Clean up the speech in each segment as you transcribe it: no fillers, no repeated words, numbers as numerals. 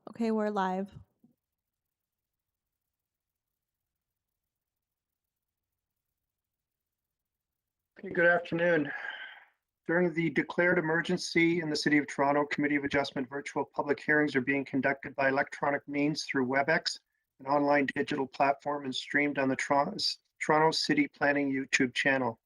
Okay, we're live. Okay, good afternoon. During the declared emergency in the City of Toronto, Committee of Adjustment virtual public hearings are being conducted by electronic means through WebEx, an online digital platform, and streamed on the Toronto City Planning YouTube channel.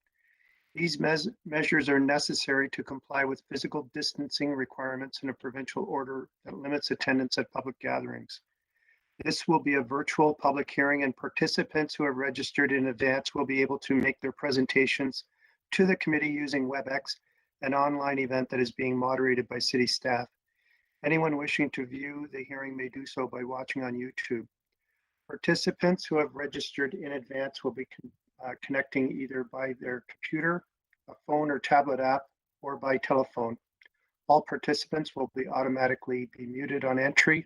These measures are necessary to comply with physical distancing requirements in a provincial order that limits attendance at public gatherings. This will be a virtual public hearing, and participants who have registered in advance will be able to make their presentations to the committee using WebEx, an online event that is being moderated by city staff. Anyone wishing to view the hearing may do so by watching on YouTube. Participants who have registered in advance will be connecting either by their computer, a phone or tablet app, or by telephone. All participants will be automatically muted on entry.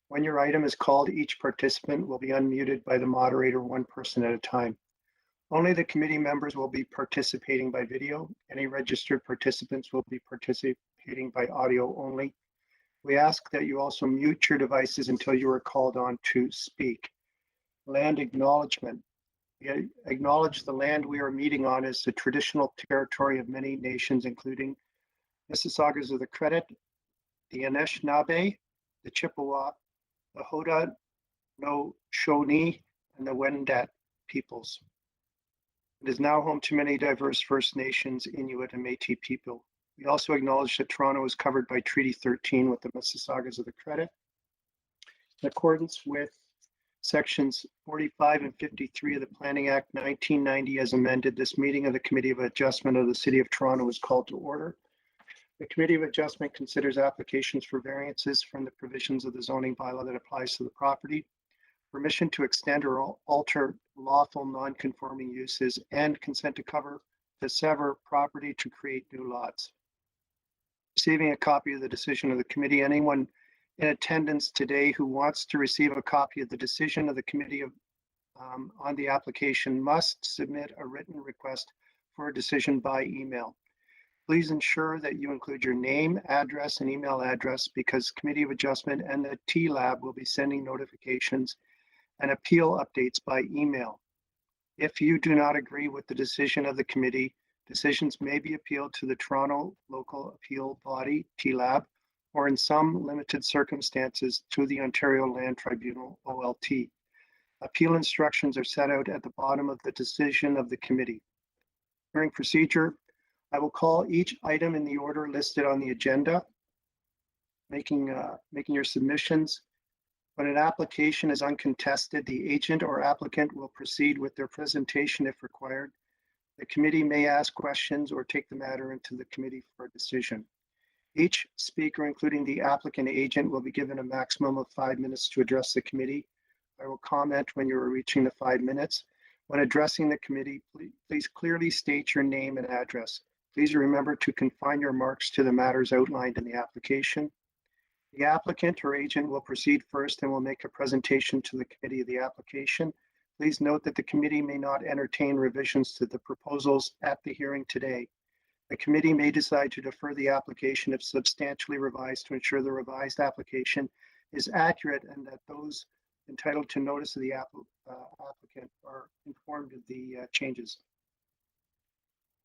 When your item is called, each participant will be unmuted by the moderator, one person at a time. Only the committee members will be participating by video. Any registered participants will be participating by audio only. We ask that you also mute your devices until you are called on to speak. Land acknowledgement. We acknowledge the land we are meeting on is the traditional territory of many nations, including Mississaugas of the Credit, the Anishinaabe, the Chippewa, the Haudenosaunee, and the Wendat peoples. It is now home to many diverse First Nations, Inuit, and Métis people. We also acknowledge that Toronto is covered by Treaty 13 with the Mississaugas of the Credit. In accordance with Sections 45 and 53 of the Planning Act 1990 as amended, this meeting of the Committee of Adjustment of the City of Toronto is called to order. The Committee of Adjustment considers applications for variances from the provisions of the zoning bylaw that applies to the property, permission to extend or alter lawful non-conforming uses, and consent to sever property to create new lots. Receiving a copy of the decision of the committee. Anyone in attendance today who wants to receive a copy of the decision of the committee on the application must submit a written request for a decision by email. Please ensure that you include your name, address, and email address, because Committee of Adjustment and the TLAB will be sending notifications and appeal updates by email. If you do not agree with the decision of the committee, decisions may be appealed to the Toronto Local Appeal Body, TLAB, or in some limited circumstances to the Ontario Land Tribunal, OLT. Appeal instructions are set out at the bottom of the decision of the committee. Hearing procedure. I will call each item in the order listed on the agenda, making your submissions. When an application is uncontested, the agent or applicant will proceed with their presentation if required. The committee may ask questions or take the matter into the committee for a decision. Each speaker, including the applicant agent, will be given a maximum of 5 minutes to address the committee. I will comment when you are reaching the 5 minutes. When addressing the committee, please clearly state your name and address. Please remember to confine your remarks to the matters outlined in the application. The applicant or agent will proceed first and will make a presentation to the committee of the application. Please note that the committee may not entertain revisions to the proposals at the hearing today. The committee may decide to defer the application if substantially revised to ensure the revised application is accurate and that those entitled to notice of the applicant are informed of the changes.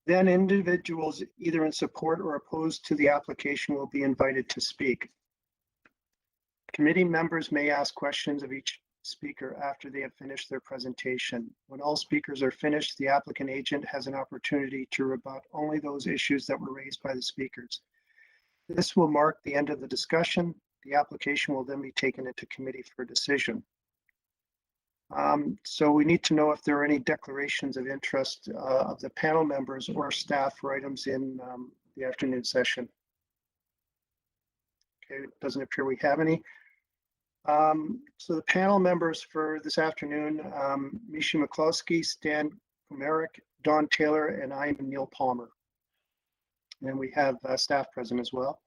Then individuals either in support or opposed to the application will be invited to speak. Committee members may ask questions of each speaker after they have finished their presentation. When all speakers are finished, the applicant agent has an opportunity to rebut only those issues that were raised by the speakers. This will mark the end of the discussion. The application will then be taken into committee for decision. So we need to know if there are any declarations of interest of the panel members or staff for items in the afternoon session. Okay, it doesn't appear we have any. So the panel members for this afternoon, Mishi McCloskey, Stan Kumerick, Don Taylor, and I am Neil Palmer. And we have staff present as well.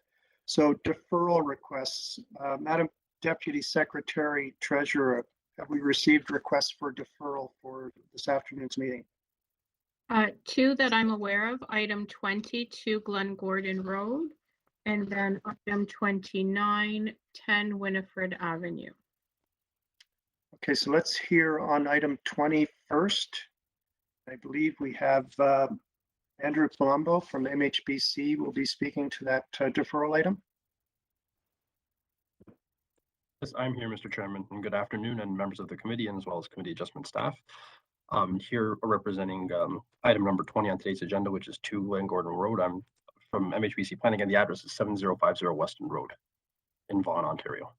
So deferral requests. Madam Deputy Secretary Treasurer, have we received requests for deferral for this afternoon's meeting? Two that I'm aware of. Item 20 to Glen Gordon Road, And then item 29, 10 Winifred Avenue. Okay, so let's hear on item 20 first. I believe we have Andrew Palumbo from MHBC will be speaking to that deferral item. Yes, I'm here, Mr. Chairman, and good afternoon, and members of the committee, and as well as committee adjustment staff. Here representing item number 20 on today's agenda, which is 2 Glen Gordon Road. I'm from MHBC Planning, and the address is 7050 Weston Road in Vaughan, Ontario.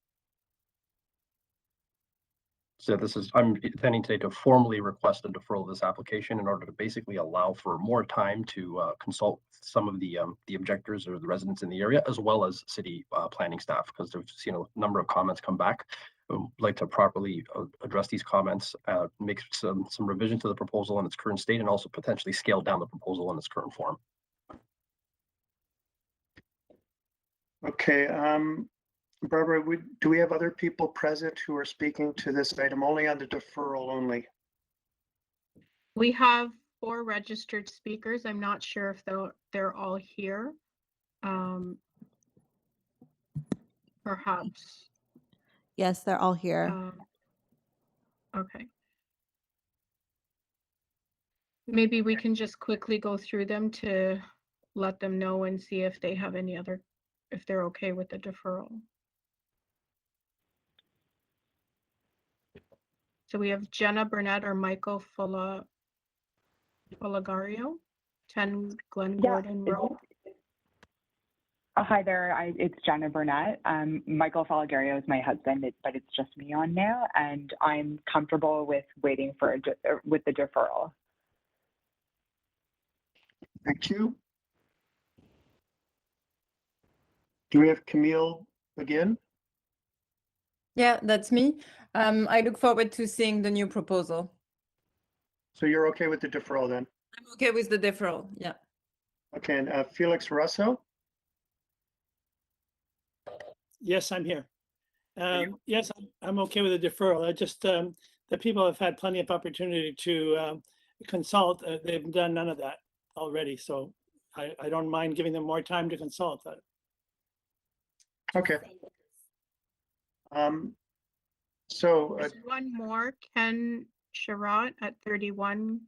So I'm intending today to formally request a deferral of this application in order to basically allow for more time to consult some of the objectors or the residents in the area, as well as city planning staff, because they've seen a number of comments come back. I'd like to properly address these comments, make some revision to the proposal in its current state, and also potentially scale down the proposal in its current form. Okay, Barbara, do we have other people present who are speaking to this item only on the deferral only? We have 4 registered speakers. I'm not sure if they're all here. Perhaps. Yes, they're all here. Okay. Maybe we can just quickly go through them to let them know and see if they have any other, if they're okay with the deferral. So we have Jenna Burnett or Michael Folagario, 10 Glen Gordon Road. Hi there, it's Jenna Burnett. Michael Folagario is my husband, but it's just me on now, and I'm comfortable with waiting for with the deferral. Thank you. Do we have Camille again? Yeah, that's me. I look forward to seeing the new proposal. So you're okay with the deferral then? I'm okay with the deferral, yeah. Okay, and Felix Russo? Yes, I'm here. Yes, I'm okay with the deferral. I just, the people have had plenty of opportunity to consult. They've done none of that already. So I don't mind giving them more time to consult. Okay. So There's one more, Ken Sherrod at 31.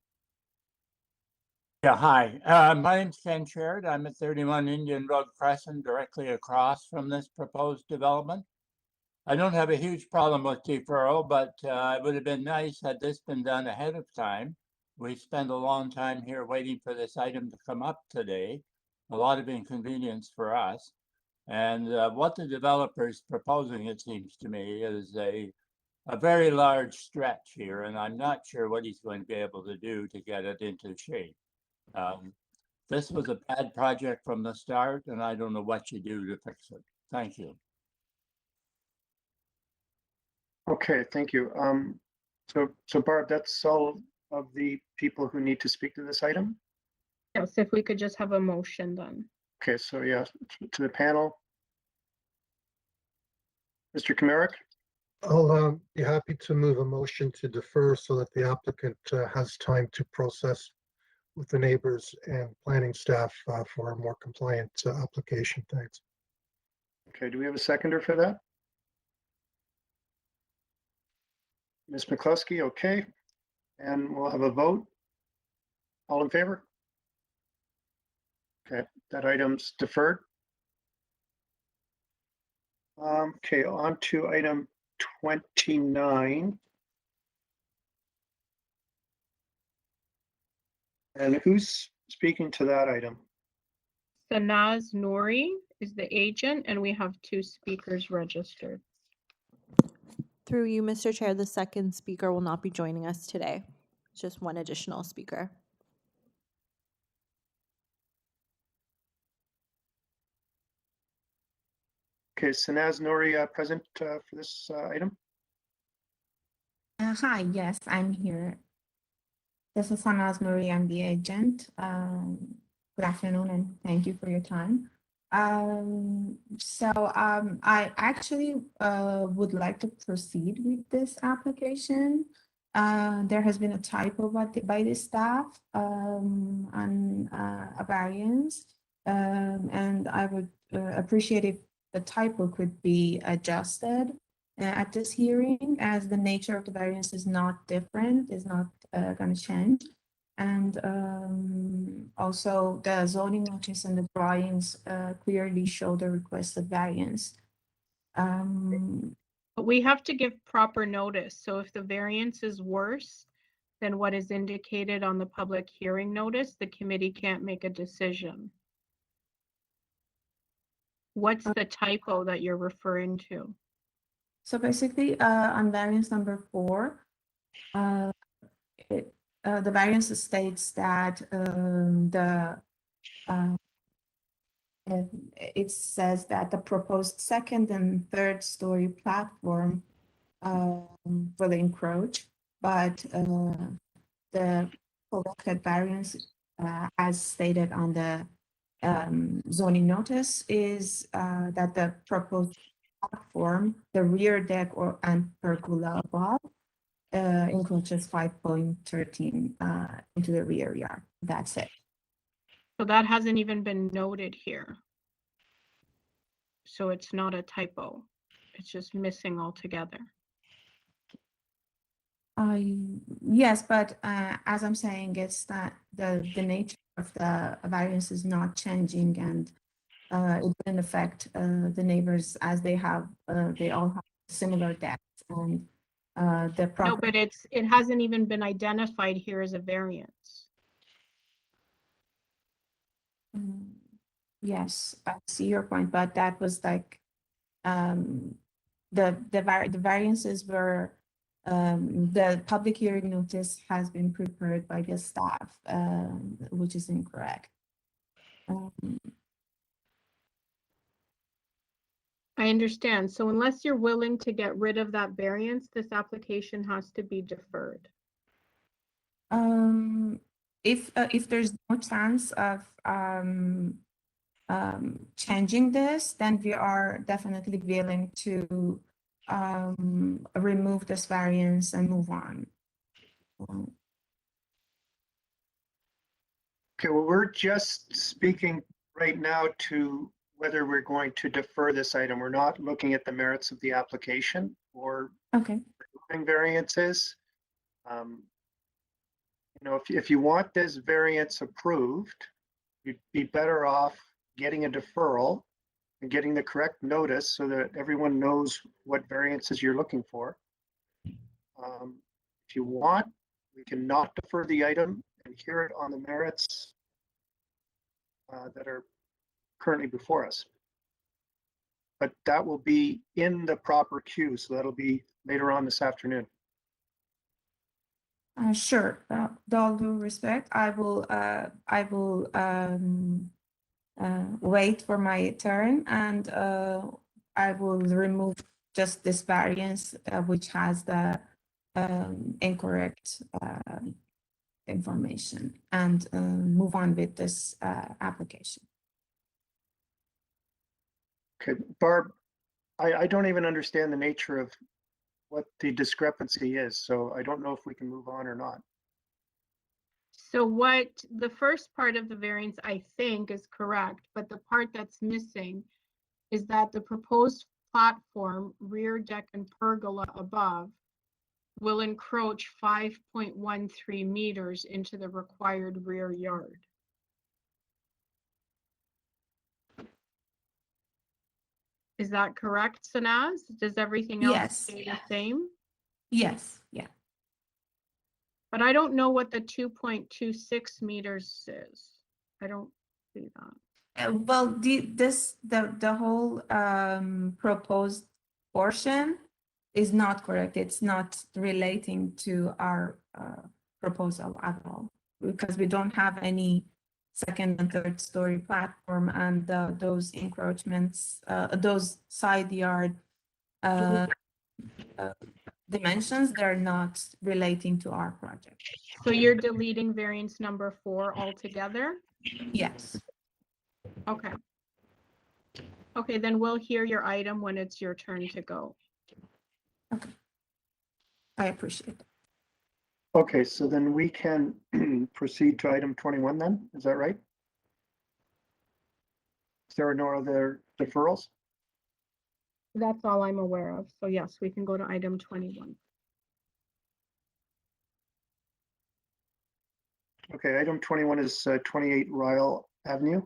Yeah, hi. My name's Ken Sherrod. I'm at 31 Indian Road Crescent, directly across from this proposed development. I don't have a huge problem with deferral, but it would have been nice had this been done ahead of time. We spent a long time here waiting for this item to come up today. A lot of inconvenience for us. And what the developer's proposing, it seems to me, is a very large stretch here, and I'm not sure what he's going to be able to do to get it into shape. This was a bad project from the start, and I don't know what you do to fix it. Thank you. okay, thank you. So Barb, that's all of the people who need to speak to this item? Yes, if we could just have a motion then. Okay, so yeah, to the panel. Mr. Kamerick? I'll be happy to move a motion to defer so that the applicant has time to process with the neighbors and planning staff for a more compliant application. Thanks. Okay, do we have a seconder for that? Ms. McCluskey, okay. And we'll have a vote. All in favor? Okay, that item's deferred. Okay, on to item 29. And who's speaking to that item? Sanaz Nouri is the agent, and we have 2 speakers registered. Through you, Mr. Chair, the second speaker will not be joining us today. Just one additional speaker. Okay, Sanaz Nouri present for this item? Hi, yes, I'm here. This is Sanaz Nouri, I'm the agent. Good afternoon and thank you for your time. I actually would like to proceed with this application. There has been a typo by the staff on a variance. And I would appreciate if the typo could be adjusted at this hearing, as the nature of the variance is not different, is not going to change. And also the zoning notice and the drawings clearly show the requested variance. But we have to give proper notice. So if the variance is worse than what is indicated on the public hearing notice, the committee can't make a decision. What's the typo that you're referring to? So basically, on variance number 4, the variance states that it says that the proposed second and third story platform will encroach, but the corrected variance, as stated on the zoning notice, is that the proposed platform, the rear deck and pergola above, encroaches 5.13 into the rear yard. That's it. So that hasn't even been noted here. So it's not a typo. It's just missing altogether. Yes, but as I'm saying, it's that the nature of the variance is not changing, and it didn't affect the neighbors, as they all have similar decks, and the No, property. but it hasn't even been identified here as a variance. Yes, I see your point, but that was like the variances were the public hearing notice has been prepared by the staff, which is incorrect. I understand. So unless you're willing to get rid of that variance, this application has to be deferred. If there's no chance of changing this, then we are definitely willing to remove this variance and move on. Okay, well, we're just speaking right now to whether we're going to defer this item. We're not looking at the merits of the application or Okay. removing variances. You know, if you want this variance approved, you'd be better off getting a deferral and getting the correct notice so that everyone knows what variances you're looking for. If you want, we can not defer the item and hear it on the merits that are currently before us. But that will be in the proper queue, so that'll be later on this afternoon. Sure. With all due respect, I will wait for my turn, and I will remove just this variance, which has the incorrect information, and move on with this application. Okay, Barb, I don't even understand the nature of what the discrepancy is, so I don't know if we can move on or not. So what the first part of the variance, I think, is correct, but the part that's missing is that the proposed platform, rear deck and pergola above will encroach 5.13 meters into the required rear yard. Is that correct, Sanaz? Does everything else Yes. stay the same? Yes. Yeah. But I don't know what the 2.26 meters is. I don't see that. Well, the whole proposed portion is not correct. It's not relating to our proposal at all, because we don't have any second and third story platform, and those encroachments, those side yard dimensions, they're not relating to our project. So you're deleting variance number 4 altogether? Yes. Okay. Okay, then we'll hear your item when it's your turn to go. Okay. I appreciate it. Okay, so then we can proceed to item 21 then, is that right? Is there no other deferrals? That's all I'm aware of. So yes, we can go to item 21. Okay, item 21 is 28 RHYL Avenue.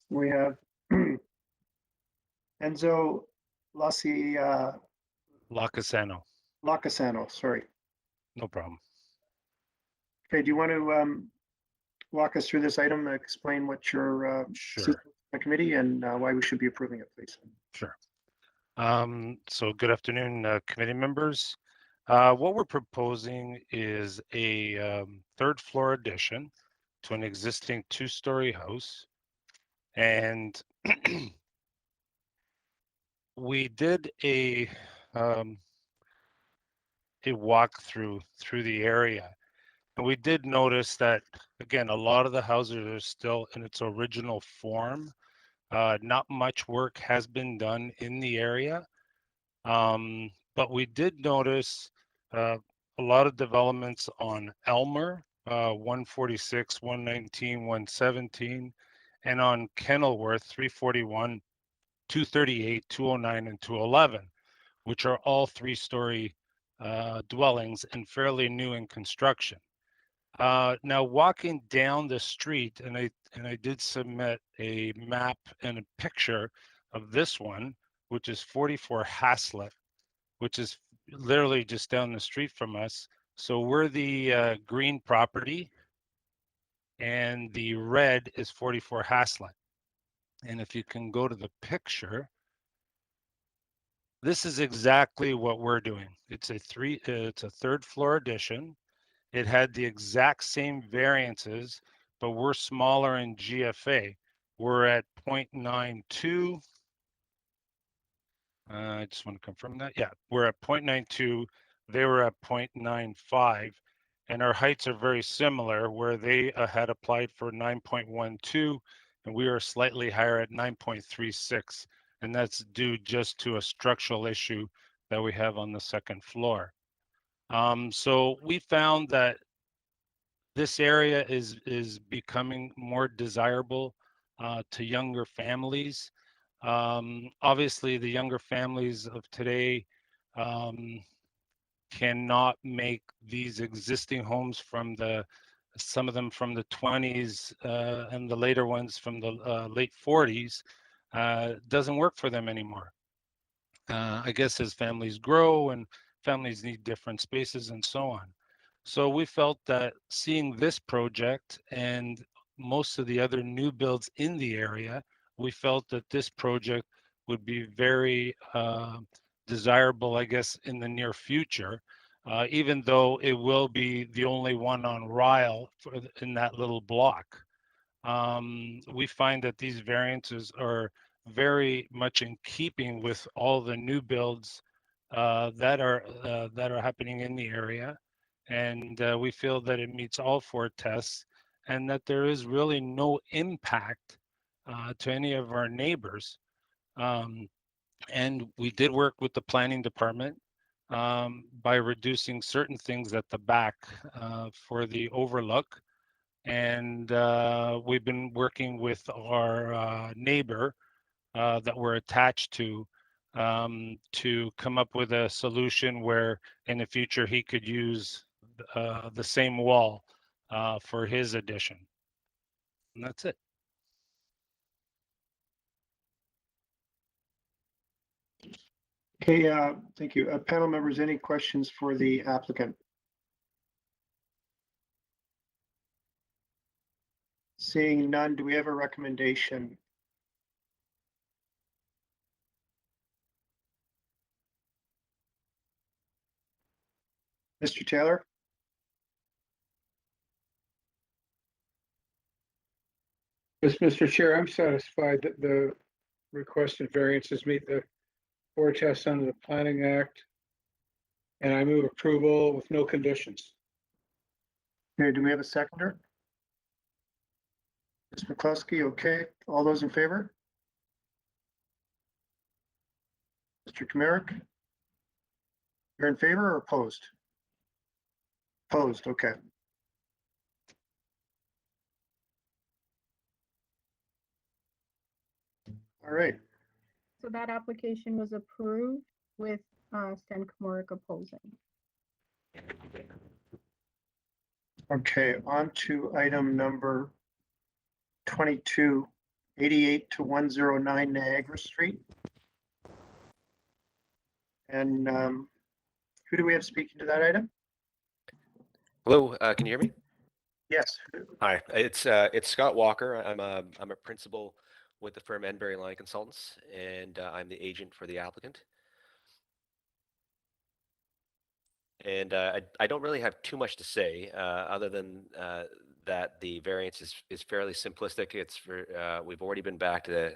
We have Enzo Lacasano, Lacasano, sorry. no problem. Okay, do you want to walk us through this item, explain what your Sure, committee and why we should be approving it, please? sure. So good afternoon, committee members. What we're proposing is a third floor addition to an existing two-story house. And we did a walkthrough through the area. And we did notice that, again, a lot of the houses are still in its original form. Not much work has been done in the area. But we did notice a lot of developments on Elmer, 146, 119, 117, and on Kenilworth, 341, 238, 209, and 211, which are all three-story dwellings and fairly new in construction. Now, walking down the street, and I did submit a map and a picture of this one, which is 44 Haslett, which is literally just down the street from us. So we're the green property, and the red is 44 Haslett. And if you can go to the picture, this is exactly what we're doing. It's a third floor addition. It had the exact same variances, but we're smaller in GFA. We're at 0.92. I just want to confirm that. Yeah, we're at 0.92. They were at 0.95. And our heights are very similar, where they had applied for 9.12, and we are slightly higher at 9.36. And that's due just to a structural issue that we have on the second floor. So we found that this area is becoming more desirable to younger families. Obviously, the younger families of today cannot make these existing homes from some of them from the 20s and the later ones from the late 40s. Doesn't work for them anymore. I guess as families grow and families need different spaces and so on. So we felt that seeing this project and most of the other new builds in the area, we felt that this project would be very desirable, I guess, in the near future, even though it will be the only one on RHYL in that little block. We find that these variances are very much in keeping with all the new builds that are happening in the area, and we feel that it meets all four tests, and that there is really no impact to any of our neighbors. And we did work with the planning department by reducing certain things at the back for the overlook. And we've been working with our neighbor that we're attached to come up with a solution where in the future he could use the same wall for his addition. And that's it. Okay, thank you. Panel members, any questions for the applicant? Seeing none, do we have a recommendation? Mr. Taylor? Yes, Mr. Chair, I'm satisfied that the requested variances meet the four tests under the Planning Act, and I move approval with no conditions. Okay, do we have a seconder? Ms. McCluskey, okay. All those in favor? Mr. Kamerick? You're in favor or opposed? Opposed, okay. All right, So that application was approved with Stan Kamoric opposing. okay, on to item number 22, 88 to 109 Niagara Street. And who do we have speaking to that item? Hello, can you hear me? Yes. Hi, it's Scott Walker. I'm a principal with the firm Enberry Line Consultants, and I'm the agent for the applicant. And I don't really have too much to say other than that the variance is fairly simplistic. It's for we've already been to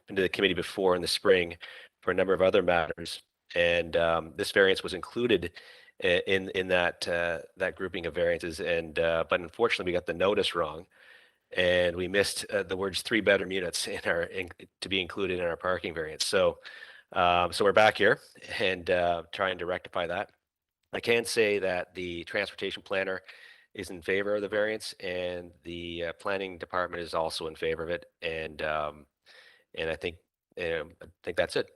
the committee before in the spring for a number of other matters, and this variance was included in that that grouping of variances. And but unfortunately, we got the notice wrong, and we missed the words 3-bedroom units to be included in our parking variance. So so we're back here and trying to rectify that. I can say that the transportation planner is in favor of the variance, and the planning department is also in favor of it. And I think that's it.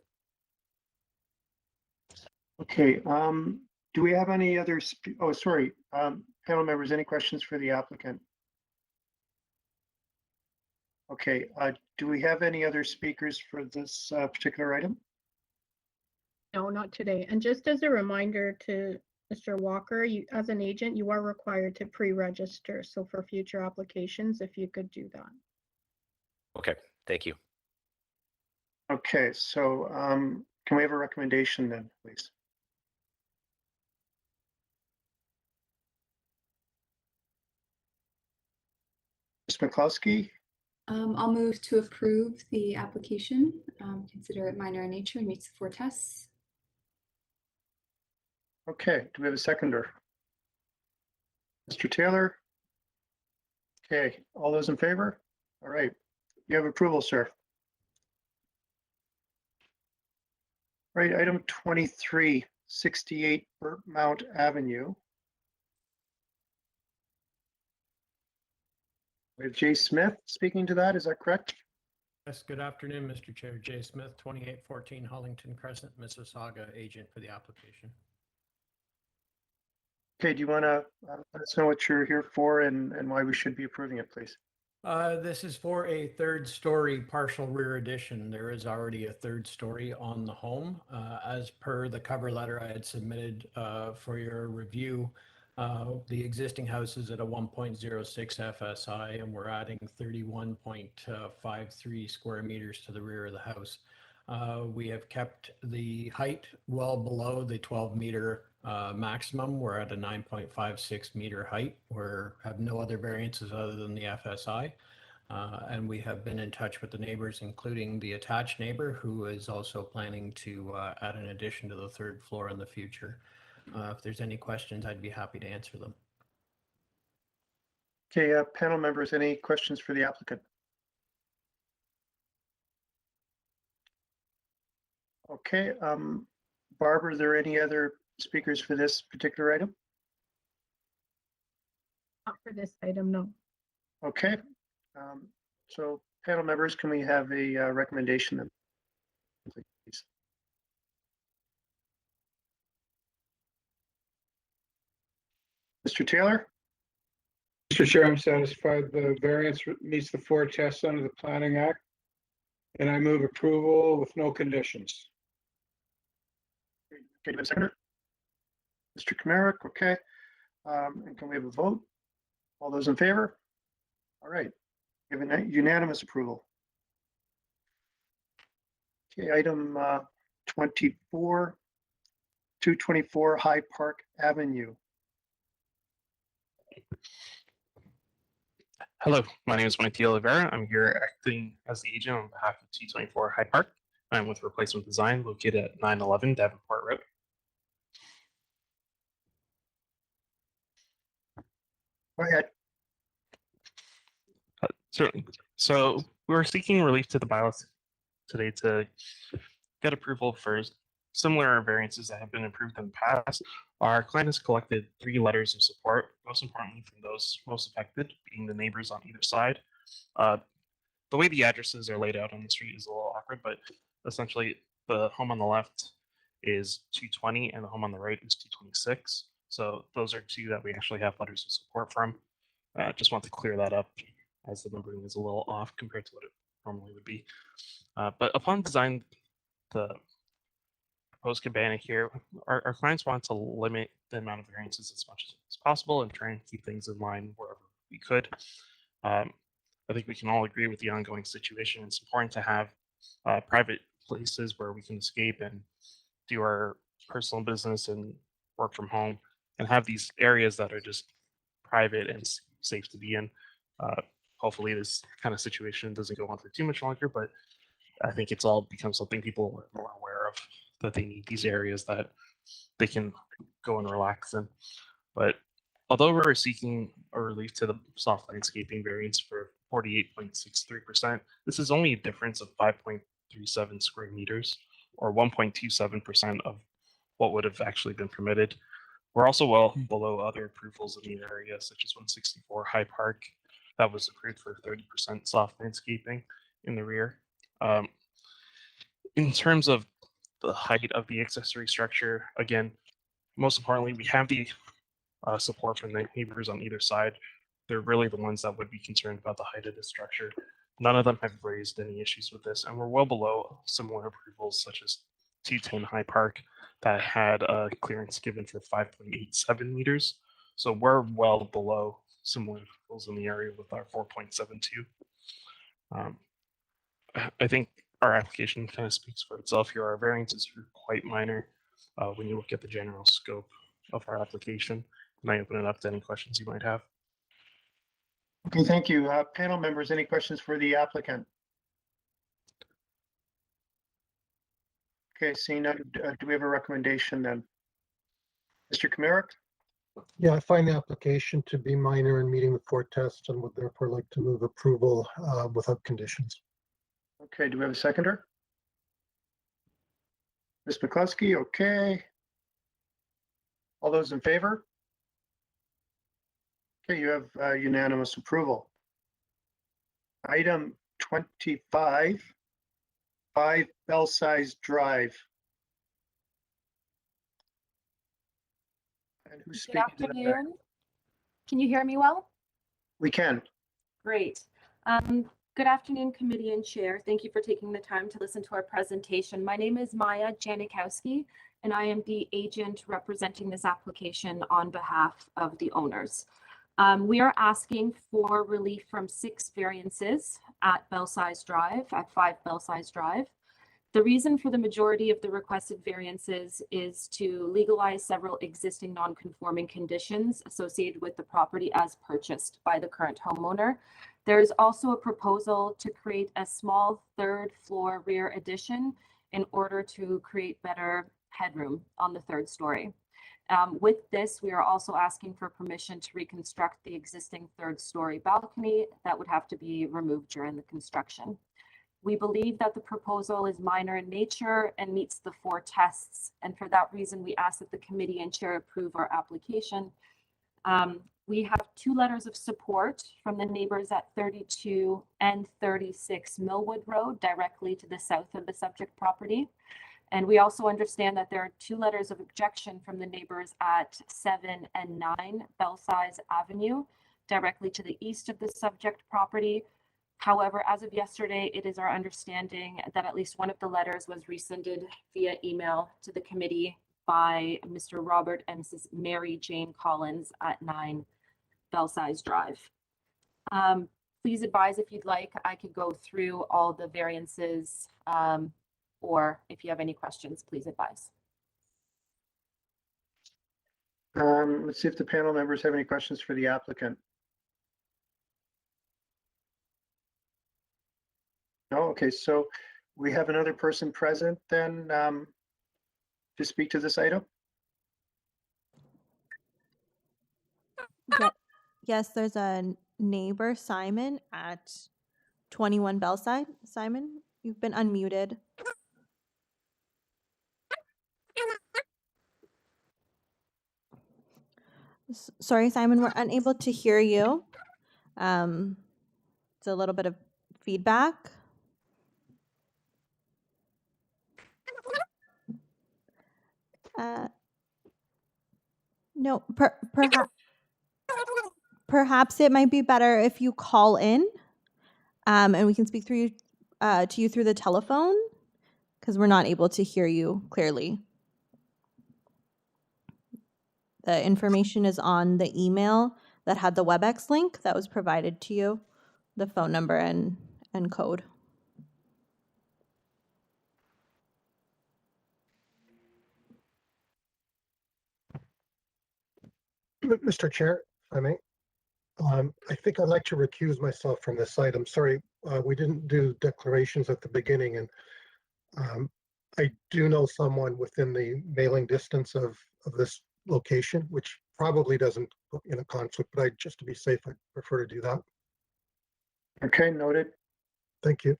Okay, do we have any other, oh, sorry, panel members, any questions for the applicant? Okay, do we have any other speakers for this particular item? No, not today. And just as a reminder to Mr. Walker, you, as an agent, you are required to pre-register. So for future applications, if you could do that. Okay, thank you. Okay, so can we have a recommendation then, please? Ms. McCloskey? I'll move to approve the application, consider it minor in nature and meets the 4 tests. Okay, do we have a seconder? Mr. Taylor? Okay, all those in favor? All right, you have approval, sir. Right, item 23, 68 BERTMOUNT Avenue. We have Jay Smith speaking to that, is that correct? Yes, good afternoon, Mr. Chair. Jay Smith, 2814 Hullington Crescent, Mississauga, agent for the application. Okay, do you want to let us know what you're here for and why we should be approving it, please? This is for a 3rd-story partial rear addition. There is already a 3rd story on the home. As per the cover letter I had submitted for your review, the existing house is at a 1.06 FSI, and we're adding 31.53 square meters to the rear of the house. We have kept the height well below the 12-meter maximum. We're at a 9.56 meter height. We have no other variances other than the FSI. And we have been in touch with the neighbors, including the attached neighbor, who is also planning to add an addition to the 3rd floor in the future. If there's any questions, I'd be happy to answer them. Okay, panel members, any questions for the applicant? Okay, Barb, are there any other speakers for this particular item? Not for this item, no. Okay, so panel members, can we have a recommendation then, please? Mr. Taylor? Mr. Chair, I'm satisfied the variance meets the 4 tests under the Planning Act, and I move approval with no conditions. Okay, do we have a seconder? Mr. Kamerick, okay. And can we have a vote? All those in favor? All right, we have a unanimous approval. Okay, item 24, 224 High Park Avenue. Hello, my name is Monty Oliveira. I'm here acting as the agent on behalf of 224 Hyde Park. I'm with Replacement Design located at 911 Davenport Road. Go ahead. Certainly. So we're seeking relief to the bylaws today to get approval for similar variances that have been approved in the past, our client has collected 3 letters of support, most importantly from those most affected, being the neighbors on either side. The way the addresses are laid out on the street is a little awkward, but essentially the home on the left is 220 and the home on the right is 226. So those are 2 that we actually have letters of support from. Just want to clear that up, as the numbering is a little off compared to what it normally would be. But upon design, the proposed cabana here, our clients want to limit the amount of variances as much as possible and try and keep things in line wherever we could. I think we can all agree with the ongoing situation. It's important to have private places where we can escape and do our personal business and work from home, and have these areas that are just private and safe to be in. Hopefully this kind of situation doesn't go on for too much longer, but I think it's all become something people are more aware of, that they need these areas that they can go and relax in. But although we're seeking a relief to the soft landscaping variance for 48.63%, this is only a difference of 5.37 square meters, or 1.27% of what would have actually been permitted. We're also well below other approvals in the area, such as 164 High Park, that was approved for 30% soft landscaping in the rear. In terms of the height of the accessory structure, again, most importantly, we have the support from the neighbors on either side. They're really the ones that would be concerned about the height of the structure. None of them have raised any issues with this, and we're well below similar approvals such as 210 High Park that had a clearance given for 5.87 meters. So we're well below similar approvals in the area with our 4.72. I think our application kind of speaks for itself here. Our variances are quite minor when you look at the general scope of our application. And I open it up to any questions you might have. Okay, thank you. Panel members, any questions for the applicant? Okay, seeing none, do we have a recommendation then? Mr. Kamirik? Yeah, I find the application to be minor and meeting the 4 tests and would therefore like to move approval without conditions. Okay, do we have a seconder? Ms. McCluskey, okay. All those in favor? Okay, you have unanimous approval. Item 25, 5 BELSIZE Drive. And who's Good speaking to that? afternoon. Can you hear me well? We can. Great. Good afternoon, committee and chair. Thank you for taking the time to listen to our presentation. My name is Maya Janikowski, and I am the agent representing this application on behalf of the owners. We are asking for relief from 6 variances at BELSIZE Drive, at 5 BELSIZE Drive. The reason for the majority of the requested variances is to legalize several existing non-conforming conditions associated with the property as purchased by the current homeowner. There is also a proposal to create a small 3rd floor rear addition in order to create better headroom on the 3rd story. With this, we are also asking for permission to reconstruct the existing 3rd story balcony that would have to be removed during the construction. We believe that the proposal is minor in nature and meets the 4 tests, and for that reason, we ask that the committee and chair approve our application. We have 2 letters of support from the neighbors at 32 and 36 Millwood Road, directly to the south of the subject property. And we also understand that there are 2 letters of objection from the neighbors at 7 and 9 BELSIZE Avenue, directly to the east of the subject property. However, as of yesterday, it is our understanding that at least one of the letters was rescinded via email to the committee by Mr. Robert and Mrs. Mary Jane Collins at 9 BELSIZE Drive. Please advise if you'd like, I could go through all the variances, or if you have any questions, please advise. Let's see if the panel members have any questions for the applicant. No, okay, so we have another person present then to speak to this item. Yeah. Yes, there's a neighbor, Simon, at 21 BELSIZE. Simon, you've been unmuted. Sorry, Simon, we're unable to hear you. It's a little bit of feedback. No, perhaps it might be better if you call in, and we can speak through to you through the telephone, because we're not able to hear you clearly. The information is on the email that had the WebEx link that was provided to you, the phone number and code. Mr. Chair, if I may. I think I'd like to recuse myself from this item. Sorry, we didn't do declarations at the beginning, and I do know someone within the mailing distance of this location, which probably doesn't put in a conflict, but just to be safe, I'd prefer to do that. Okay, noted. Thank you.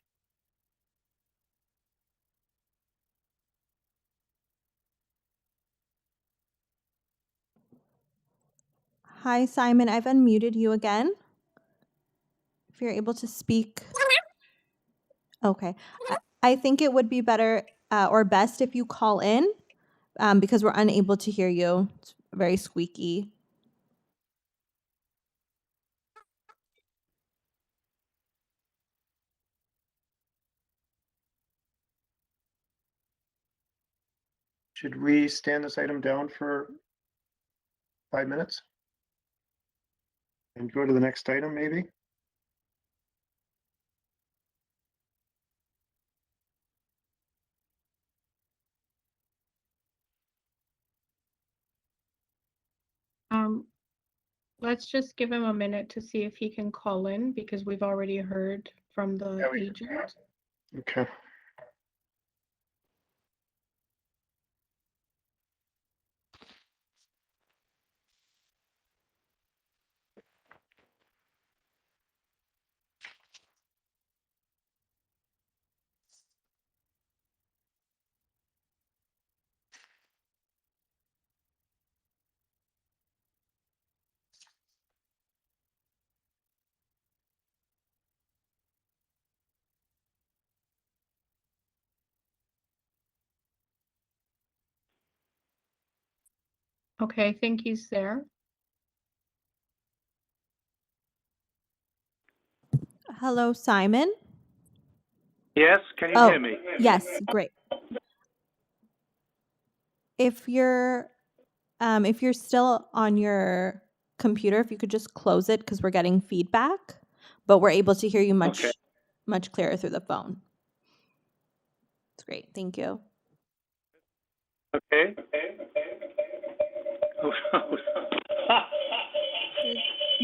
Hi, Simon. I've unmuted you again. If you're able to speak. Okay. I think it would be better or best if you call in because we're unable to hear you. It's very squeaky. Should we stand this item down for 5 minutes? And go to the next item, maybe? Let's just give him a minute to see if he can call in because we've already heard from the agent. Okay. Okay, I think he's there. Hello, Simon. Yes, can you hear me? Yes, great. If you're still on your computer, if you could just close it because we're getting feedback, but we're able to hear you much clearer through the phone. It's great. Thank you. Okay.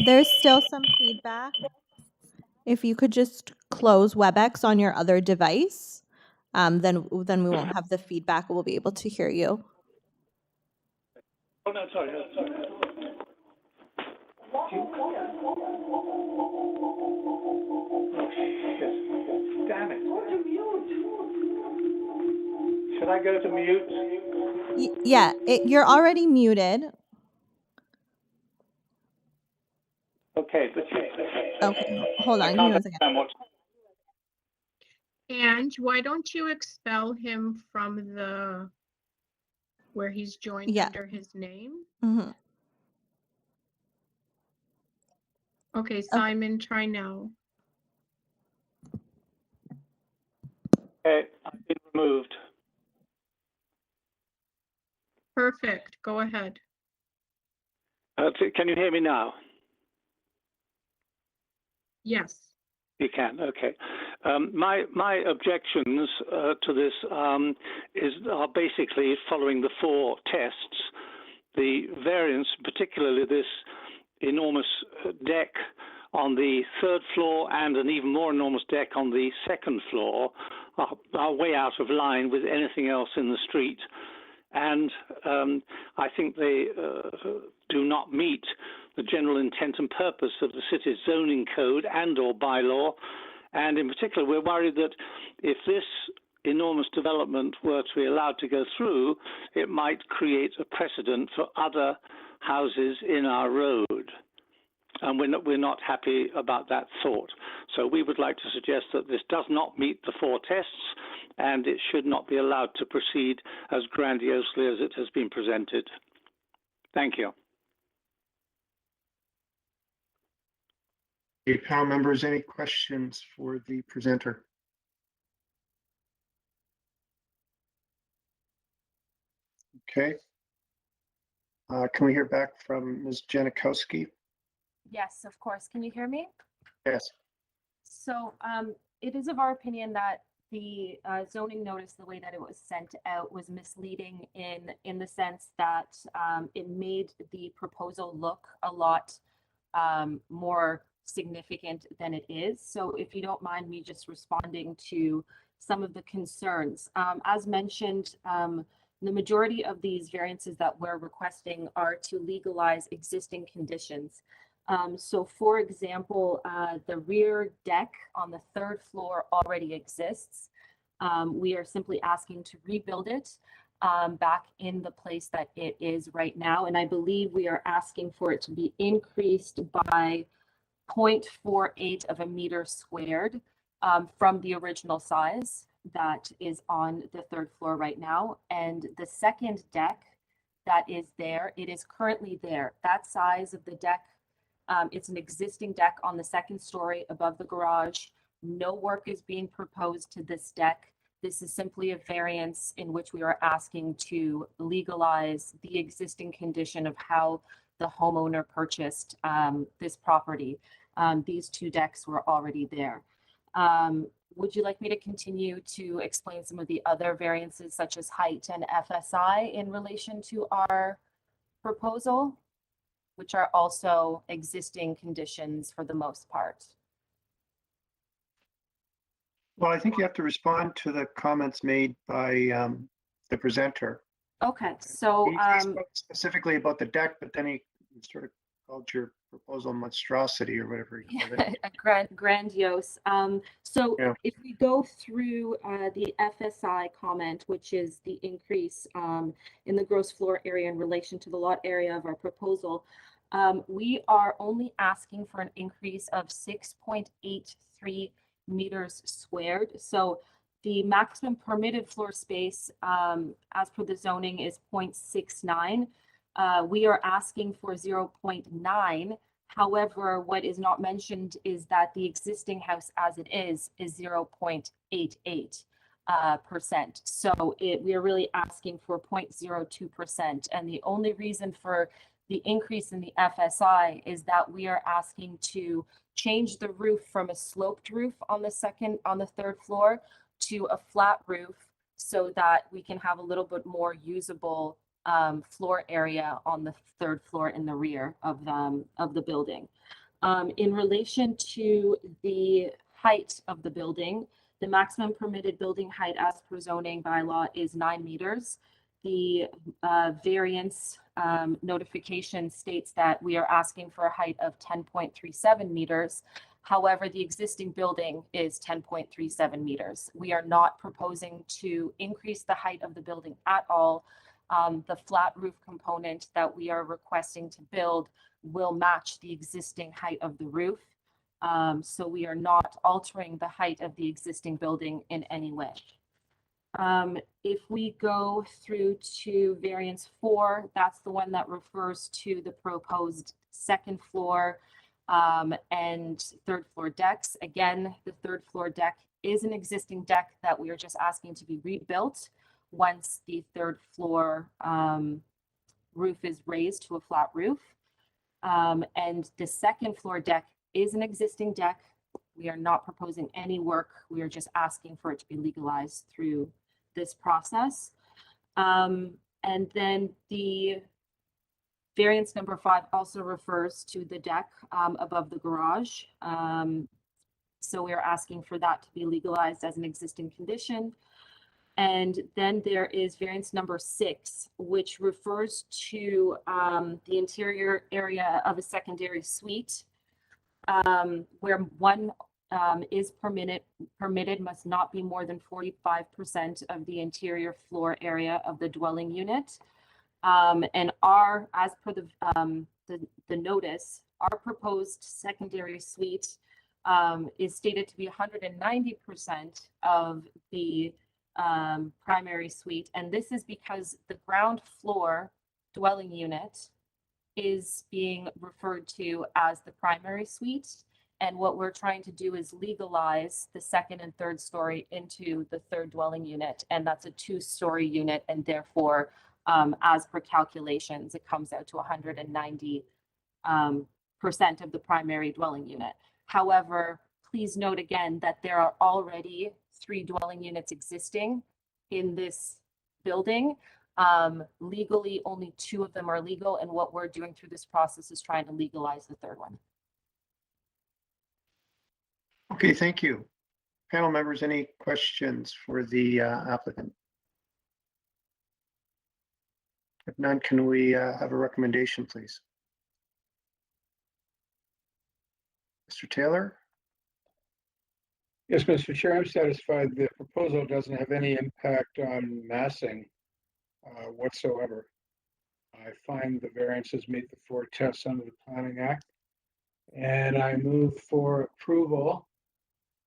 There's still some feedback. If you could just close WebEx on your other device, then we won't have the feedback. We'll be able to hear you. Oh, no, sorry. Damn it. Should I go to mute? Yeah, you're already muted. Okay, but okay, hold on. Give me 1 second. And why don't you expel him from the where he's joined under his name? Mm-hmm. Okay, Simon, try now. Okay, I've been removed. Perfect. Go ahead. Can you hear me now? Yes. You can. Okay. My objections to this are basically following the 4 tests. The variance, particularly this enormous deck on the 3rd floor and an even more enormous deck on the 2nd floor, are way out of line with anything else in the street. And I think they do not meet the general intent and purpose of the city's zoning code and or bylaw. And in particular, we're worried that if this enormous development were to be allowed to go through, it might create a precedent for other houses in our road. And we're not happy about that thought. So we would like to suggest that this does not meet the 4 tests, and it should not be allowed to proceed as grandiosely as it has been presented. Thank you. Hey, panel members, any questions for the presenter? Okay. Can we hear back from Ms. Janikowski? Yes, of course. Can you hear me? Yes. So it is of our opinion that the zoning notice, the way that it was sent out, was misleading in the sense that it made the proposal look a lot more significant than it is. So if you don't mind me just responding to some of the concerns. As mentioned, the majority of these variances that we're requesting are to legalize existing conditions. So for example, the rear deck on the 3rd floor already exists. We are simply asking to rebuild it back in the place that it is right now. And I believe we are asking for it to be increased by 0.48 of a meter squared from the original size that is on the 3rd floor right now. And the second deck that is there, it is currently there. That size of the deck, it's an existing deck on the 2nd story above the garage. No work is being proposed to this deck. This is simply a variance in which we are asking to legalize the existing condition of how the homeowner purchased this property. These 2 decks were already there. Would you like me to continue to explain some of the other variances such as height and FSI in relation to our proposal, which are also existing conditions for the most part? Well, I think you have to respond to the comments made by the presenter. Okay, so He spoke specifically about the deck, but then he sort of called your proposal monstrosity or whatever he called it. Grandiose. So Yeah. if we go through the FSI comment, which is the increase in the gross floor area in relation to the lot area of our proposal, we are only asking for an increase of 6.83 meters squared. So the maximum permitted floor space as per the zoning is 0.69. We are asking for 0.9. However, what is not mentioned is that the existing house as it is 0.88%. So we are really asking for 0.02%. And the only reason for the increase in the FSI is that we are asking to change the roof from a sloped roof on the 3rd floor to a flat roof so that we can have a little bit more usable floor area on the 3rd floor in the rear of the building. In relation to the height of the building, the maximum permitted building height as per zoning bylaw is 9 meters. The variance notification states that we are asking for a height of 10.37 meters. However, the existing building is 10.37 meters. We are not proposing to increase the height of the building at all. The flat roof component that we are requesting to build will match the existing height of the roof. So we are not altering the height of the existing building in any way. If we go through to variance 4, that's the one that refers to the proposed 2nd floor and 3rd floor decks. Again, the 3rd floor deck is an existing deck that we are just asking to be rebuilt once the 3rd floor roof is raised to a flat roof. And the 2nd floor deck is an existing deck. We are not proposing any work. We are just asking for it to be legalized through this process. And then the variance number 5 also refers to the deck above the garage. So we are asking for that to be legalized as an existing condition. And then there is variance number 6, which refers to the interior area of a secondary suite, where one is permitted must not be more than 45% of the interior floor area of the dwelling unit. And as per the notice, our proposed secondary suite is stated to be 190% of the primary suite. And this is because the ground floor dwelling unit is being referred to as the primary suite. And what we're trying to do is legalize the second and third story into the third dwelling unit. And that's a 2-story unit. And therefore, as per calculations, it comes out to 190% of the primary dwelling unit. However, please note again that there are already 3 dwelling units existing in this building. Legally, only 2 of them are legal. And what we're doing through this process is trying to legalize the third one. Okay, thank you. Panel members, any questions for the applicant? If none, can we have a recommendation, please? Mr. Taylor? Yes, Mr. Chair, I'm satisfied the proposal doesn't have any impact on massing whatsoever. I find the variances meet the 4 tests under the Planning Act. And I move for approval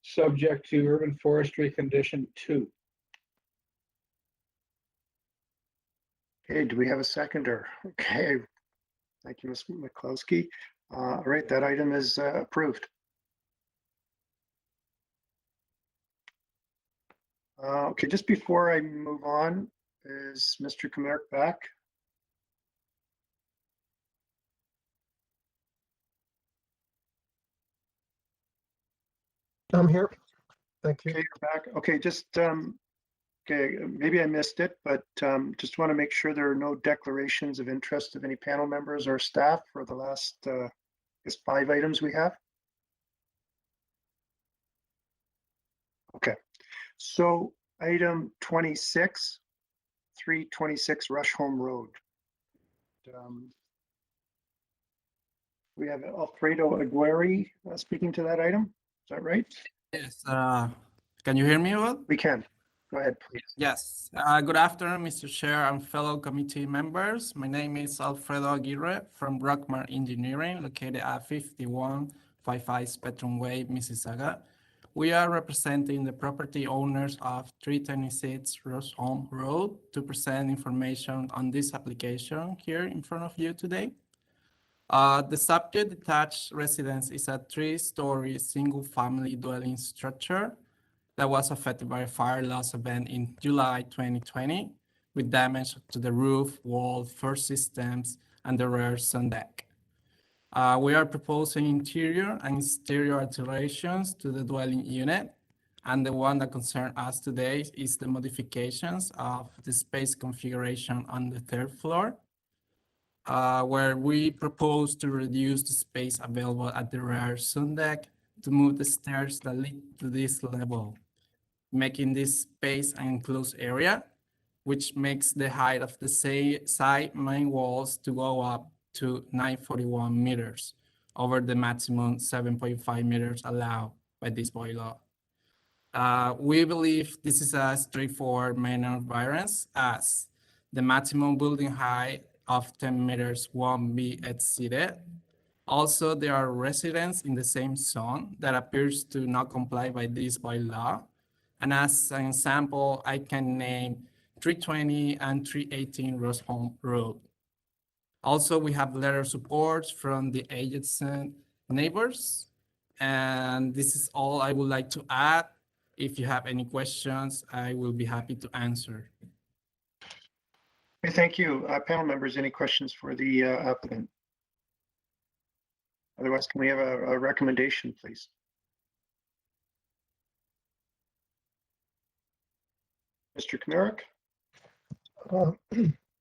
subject to urban forestry condition 2. Okay, do we have a seconder? Okay, thank you, Ms. McCloskey. All right, that item is approved. Okay, just before I move on, is Mr. Comeric back? I'm here. Thank you. Okay, you're back. Okay, just okay, maybe I missed it, but just want to make sure there are no declarations of interest of any panel members or staff for the last, I guess, 5 items we have. Okay, so item 26, 326 Rusholme Road. We have Alfredo Aguirre speaking to that item. Is that right? Yes. Can you hear me well? We can. Go ahead, please. Yes. Good afternoon, Mr. Chair and fellow committee members. My name is Alfredo Aguirre from Rockmart Engineering, located at 5155 Spectrum Way, Mississauga. We are representing the property owners of 326 Rusholme Road to present information on this application here in front of you today. The subject detached residence is a 3-story single-family dwelling structure that was affected by a fire loss event in July 2020 with damage to the roof, wall, first systems, and the rear sun deck. We are proposing interior and exterior alterations to the dwelling unit, and the one that concerns us today is the modifications of the space configuration on the 3rd floor, where we propose to reduce the space available at the rear sun deck to move the stairs that lead to this level, making this space an enclosed area, which makes the height of the side main walls to go up to 941 meters over the maximum 7.5 meters allowed by this bylaw. We believe this is a straightforward minor variance, as the maximum building height of 10 meters won't be exceeded. Also, there are residents in the same zone that appears to not comply by this bylaw. And as an example, I can name 320 and 318 Rusholme Road. Also, we have letter of support from the adjacent neighbors. And this is all I would like to add. If you have any questions, I will be happy to answer. Okay, thank you. Panel members, any questions for the applicant? Otherwise, can we have a recommendation, please? Mr. Comeric?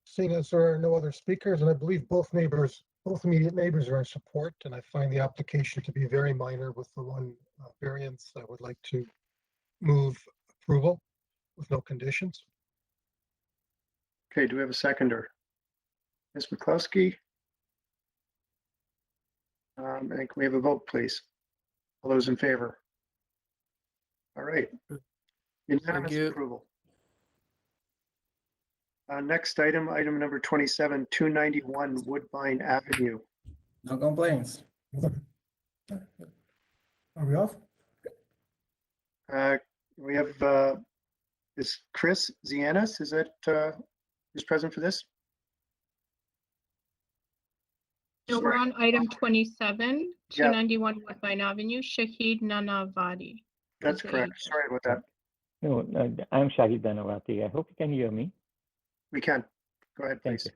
Seeing as there are no other speakers, and I believe both immediate neighbors are in support, and I find the application to be very minor with the one variance, I would like to move approval with no conditions. Okay, do we have a seconder? Ms. McCloskey? And can we have a vote, please? All those in favor? All right. Thank Unanimous you. approval. Next item, item number 27, 291 Woodbine Avenue. No complaints. Are we off? We have, is Chris Zianis, is that, who's present for this? So we're on item 27, Yeah. 291 Woodbine Avenue, Shahid Nanavati. That's is the correct. agent. Sorry about that. No, I'm Shahid Nanavati. I hope you can hear me. We can. Go ahead, Thank please.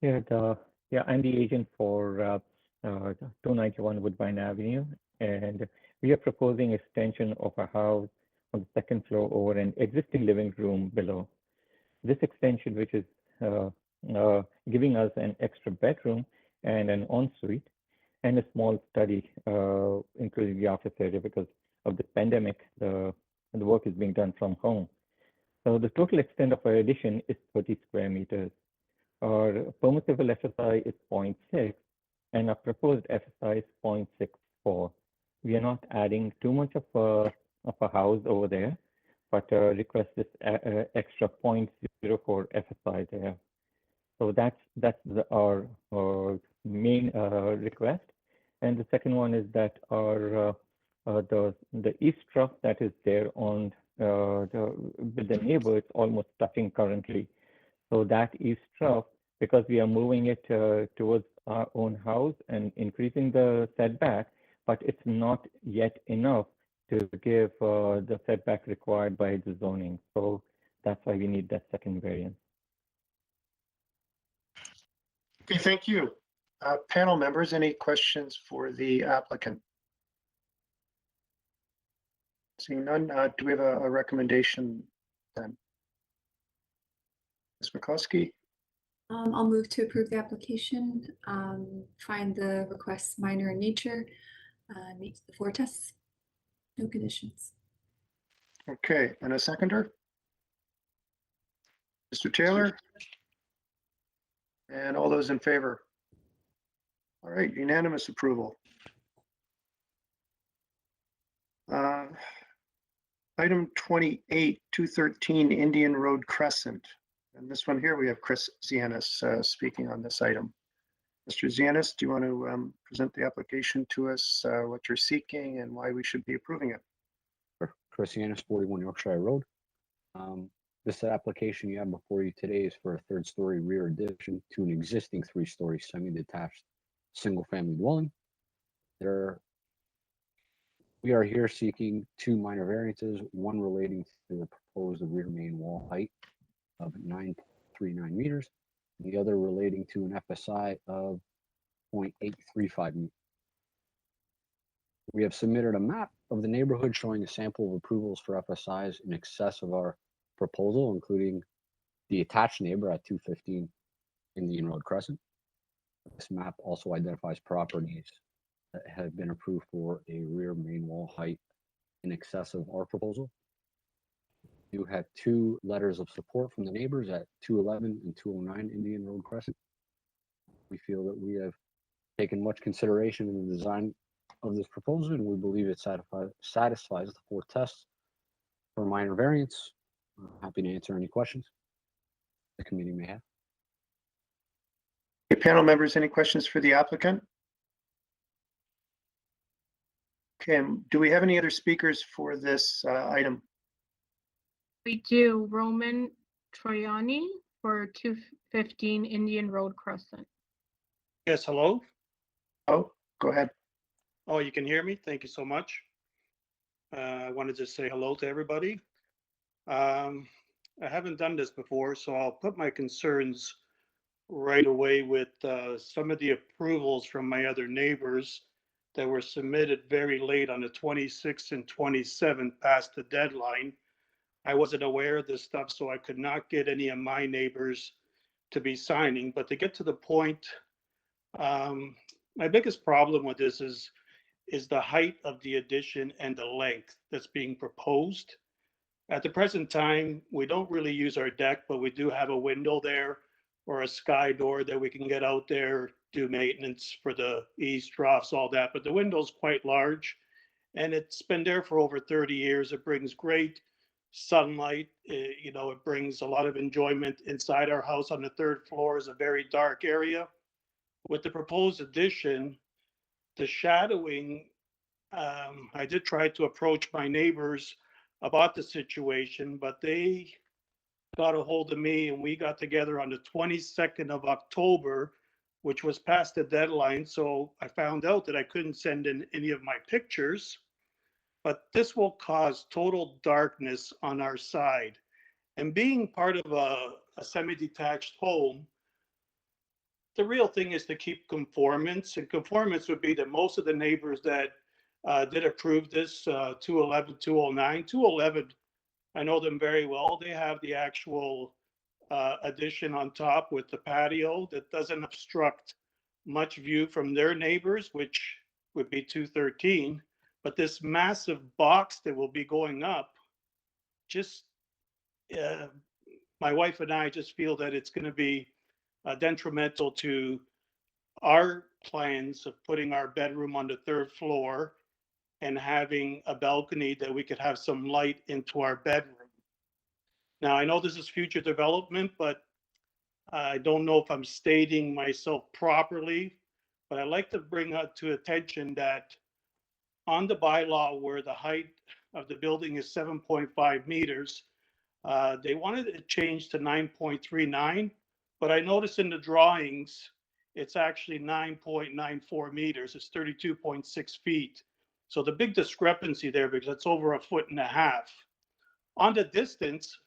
you. I'm the agent for 291 Woodbine Avenue, and we are proposing extension of a house on the second floor over an existing living room below. This extension, which is giving us an extra bedroom and an ensuite and a small study, including the office area, because of the pandemic, the work is being done from home. So the total extent of our addition is 30 square meters. Our permissible FSI is 0.6 and our proposed FSI is 0.64. We are not adding too much of a house over there, but request this extra 0.04 FSI there. So that's our main request. And the second one is that our the east trough that is there on with the neighbor, it's almost touching currently. So that east trough, because we are moving it towards our own house and increasing the setback, but it's not yet enough to give the setback required by the zoning. So that's why we need that second variance. Okay, thank you. Panel members, any questions for the applicant? Seeing none, do we have a recommendation then? Ms. McCloskey? I'll move to approve the application, find the request minor in nature, meets the 4 tests, no conditions. Okay, and a seconder? Mr. Taylor? And all those in favor? All right, unanimous approval. Item 28, 213 Indian Road Crescent. And this one here, we have Chris Zianis speaking on this item. Mr. Zianis, do you want to present the application to us, what you're seeking and why we should be approving it? Sure. Chris Zianis, 41 Yorkshire Road. This application you have before you today is for a 3rd-story rear addition to an existing 3-story semi-detached single-family dwelling. We are here seeking 2 minor variances, one relating to the proposed rear main wall height of 9.39 meters, and the other relating to an FSI of 0.835 meters. We have submitted a map of the neighborhood showing a sample of approvals for FSIs in excess of our proposal, including the attached neighbor at 215 Indian Road Crescent. This map also identifies properties that have been approved for a rear main wall height in excess of our proposal. You have 2 letters of support from the neighbors at 211 and 209 Indian Road Crescent. We feel that we have taken much consideration in the design of this proposal, and we believe it satisfies the 4 tests for minor variance. I'm happy to answer any questions the committee may have. Okay, panel members, any questions for the applicant? Okay, do we have any other speakers for this item? We do. Roman Troiani for 215 Indian Road Crescent. Yes, hello. Oh, go ahead. Oh, you can hear me? Thank you so much. I wanted to say hello to everybody. I haven't done this before, so I'll put my concerns right away with some of the approvals from my other neighbors that were submitted very late on the 26th and 27th past the deadline. I wasn't aware of this stuff, so I could not get any of my neighbors to be signing. But to get to the point, my biggest problem with this is the height of the addition and the length that's being proposed. At the present time, we don't really use our deck, but we do have a window there or a sky door that we can get out there, do maintenance for the eaves, troughs, all that. But the window's quite large, and it's been there for over 30 years. It brings great sunlight. You know, it brings a lot of enjoyment inside our house. On the third floor is a very dark area. With the proposed addition, the shadowing, I did try to approach my neighbors about the situation, but they got a hold of me and we got together on the 22nd of October, which was past the deadline. So I found out that I couldn't send in any of my pictures, but this will cause total darkness on our side. And being part of a semi-detached home, the real thing is to keep conformance, and conformance would be that most of the neighbors that did approve this, 211, 209, 211, I know them very well. They have the actual addition on top with the patio that doesn't obstruct much view from their neighbors, which would be 213. But this massive box that will be going up, just my wife and I just feel that it's going to be detrimental to our plans of putting our bedroom on the third floor and having a balcony that we could have some light into our bedroom. Now, I know this is future development, but I don't know if I'm stating myself properly, but I'd like to bring up to attention that on the bylaw where the height of the building is 7.5 meters, they wanted it changed to 9.39, but I noticed in the drawings, it's actually 9.94 meters. It's 32.6 feet. So the big discrepancy there, because it's over 1.5 feet. On the distance,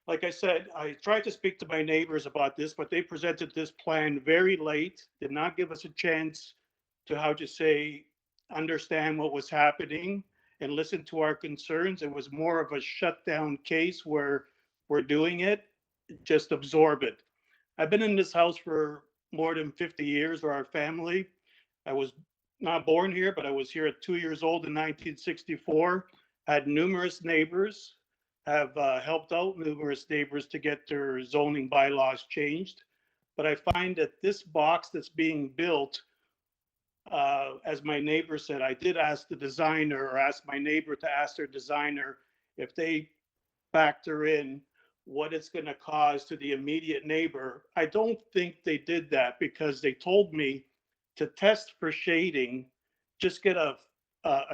like I said, I tried to speak to my neighbors about this, but they presented this plan very late, did not give us a chance to, how to say, understand what was happening and listen to our concerns. It was more of a shutdown case where we're doing it, just absorb it. I've been in this house for more than 50 years, or our family. I was not born here, but I was here at 2 years old in 1964. Had numerous neighbors, have helped out numerous neighbors to get their zoning bylaws changed. But I find that this box that's being built, as my neighbor said, I did ask the designer, or ask my neighbor to ask their designer if they factor in what it's going to cause to the immediate neighbor. I don't think they did that, because they told me to test for shading, just get a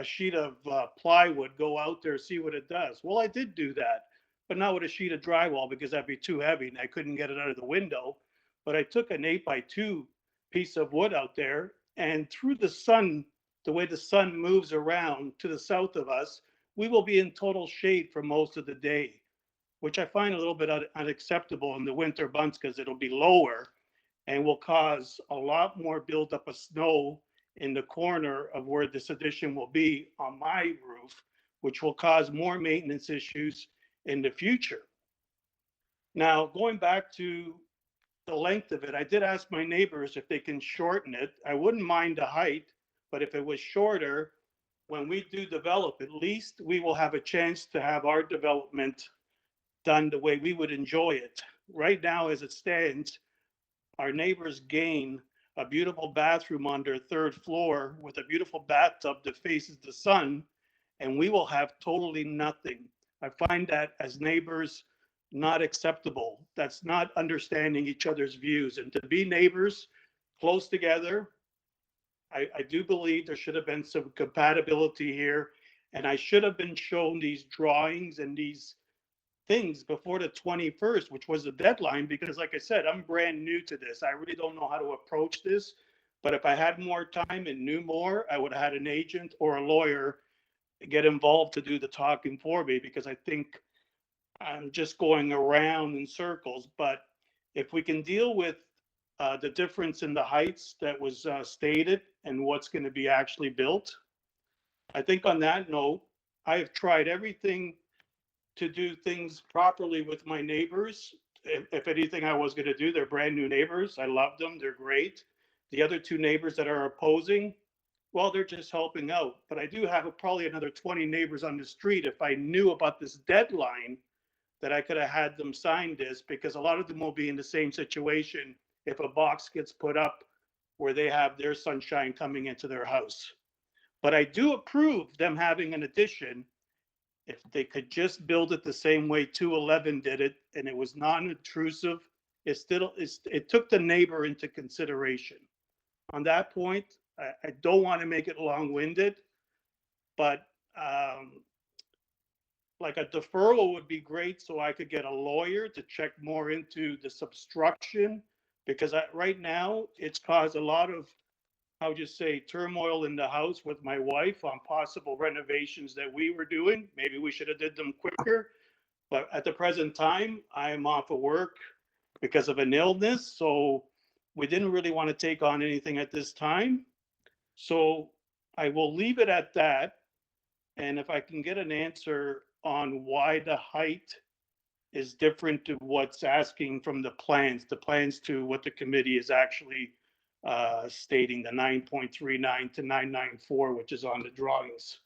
sheet of plywood, go out there, see what it does. Well, I did do that, but not with a sheet of drywall, because that'd be too heavy and I couldn't get it out of the window. But I took an 8x2 piece of wood out there, and through the sun, the way the sun moves around to the south of us, we will be in total shade for most of the day, which I find a little bit unacceptable in the winter months, because it'll be lower and will cause a lot more buildup of snow in the corner of where this addition will be on my roof, which will cause more maintenance issues in the future. Now, going back to the length of it, I did ask my neighbors if they can shorten it. I wouldn't mind the height, but if it was shorter, when we do develop, at least we will have a chance to have our development done the way we would enjoy it. Right now, as it stands, our neighbors gain a beautiful bathroom on their third floor with a beautiful bathtub that faces the sun, and we will have totally nothing. I find that as neighbors not acceptable. That's not understanding each other's views. And to be neighbors close together, I do believe there should have been some compatibility here, and I should have been shown these drawings and these things before the 21st, which was the deadline, because like I said, I'm brand new to this. I really don't know how to approach this, but if I had more time and knew more, I would have had an agent or a lawyer get involved to do the talking for me, because I think I'm just going around in circles. But if we can deal with the difference in the heights that was stated and what's going to be actually built, I think on that note, I have tried everything to do things properly with my neighbors. If anything I was going to do, they're brand new neighbors. I love them. They're great. The other two neighbors that are opposing, well, they're just helping out. But I do have probably another 20 neighbors on the street. If I knew about this deadline, that I could have had them sign this, because a lot of them will be in the same situation if a box gets put up where they have their sunshine coming into their house. But I do approve them having an addition if they could just build it the same way 211 did it, and it was non-intrusive. It took the neighbor into consideration. On that point, I don't want to make it long-winded, but like a deferral would be great, so I could get a lawyer to check more into the substruction, because right now it's caused a lot of, how would you say, turmoil in the house with my wife on possible renovations that we were doing. Maybe we should have did them quicker, but at the present time, I'm off of work because of an illness, so we didn't really want to take on anything at this time. So I will leave it at that. And if I can get an answer on why the height is different to what's asking from the plans to what the committee is actually stating, the 9.39 to 994, which is on the drawings.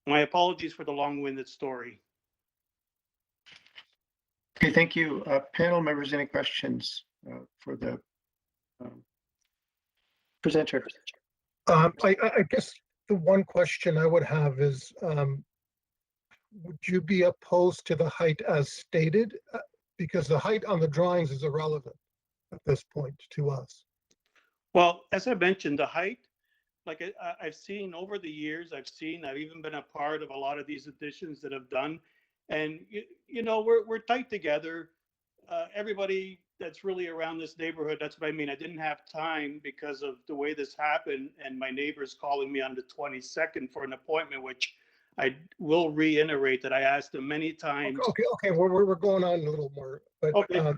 My apologies for the long-winded story. Okay, thank you. Panel members, any questions for the presenter? I guess the one question I would have is, would you be opposed to the height as stated? Because the height on the drawings is irrelevant at this point to us. Well, as I mentioned, the height, like I've seen over the years, I've even been a part of a lot of these additions that have done, and you know, we're tight together. Everybody that's really around this neighborhood, that's what I mean. I didn't have time because of the way this happened, and my neighbor's calling me on the 22nd for an appointment, which I will reiterate that I asked them many times. Okay, we're going on a little more, but okay.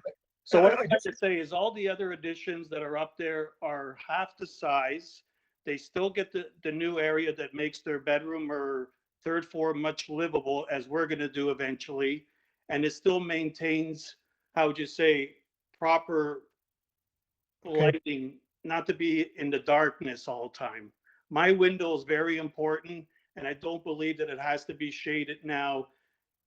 So what I have to say is all the other additions that are up there are half the size. They still get the new area that makes their bedroom or third floor much livable, as we're going to do eventually. And it still maintains, how would you say, proper lighting, not to be in the darkness all the time. My window is very important, and I don't believe that it has to be shaded now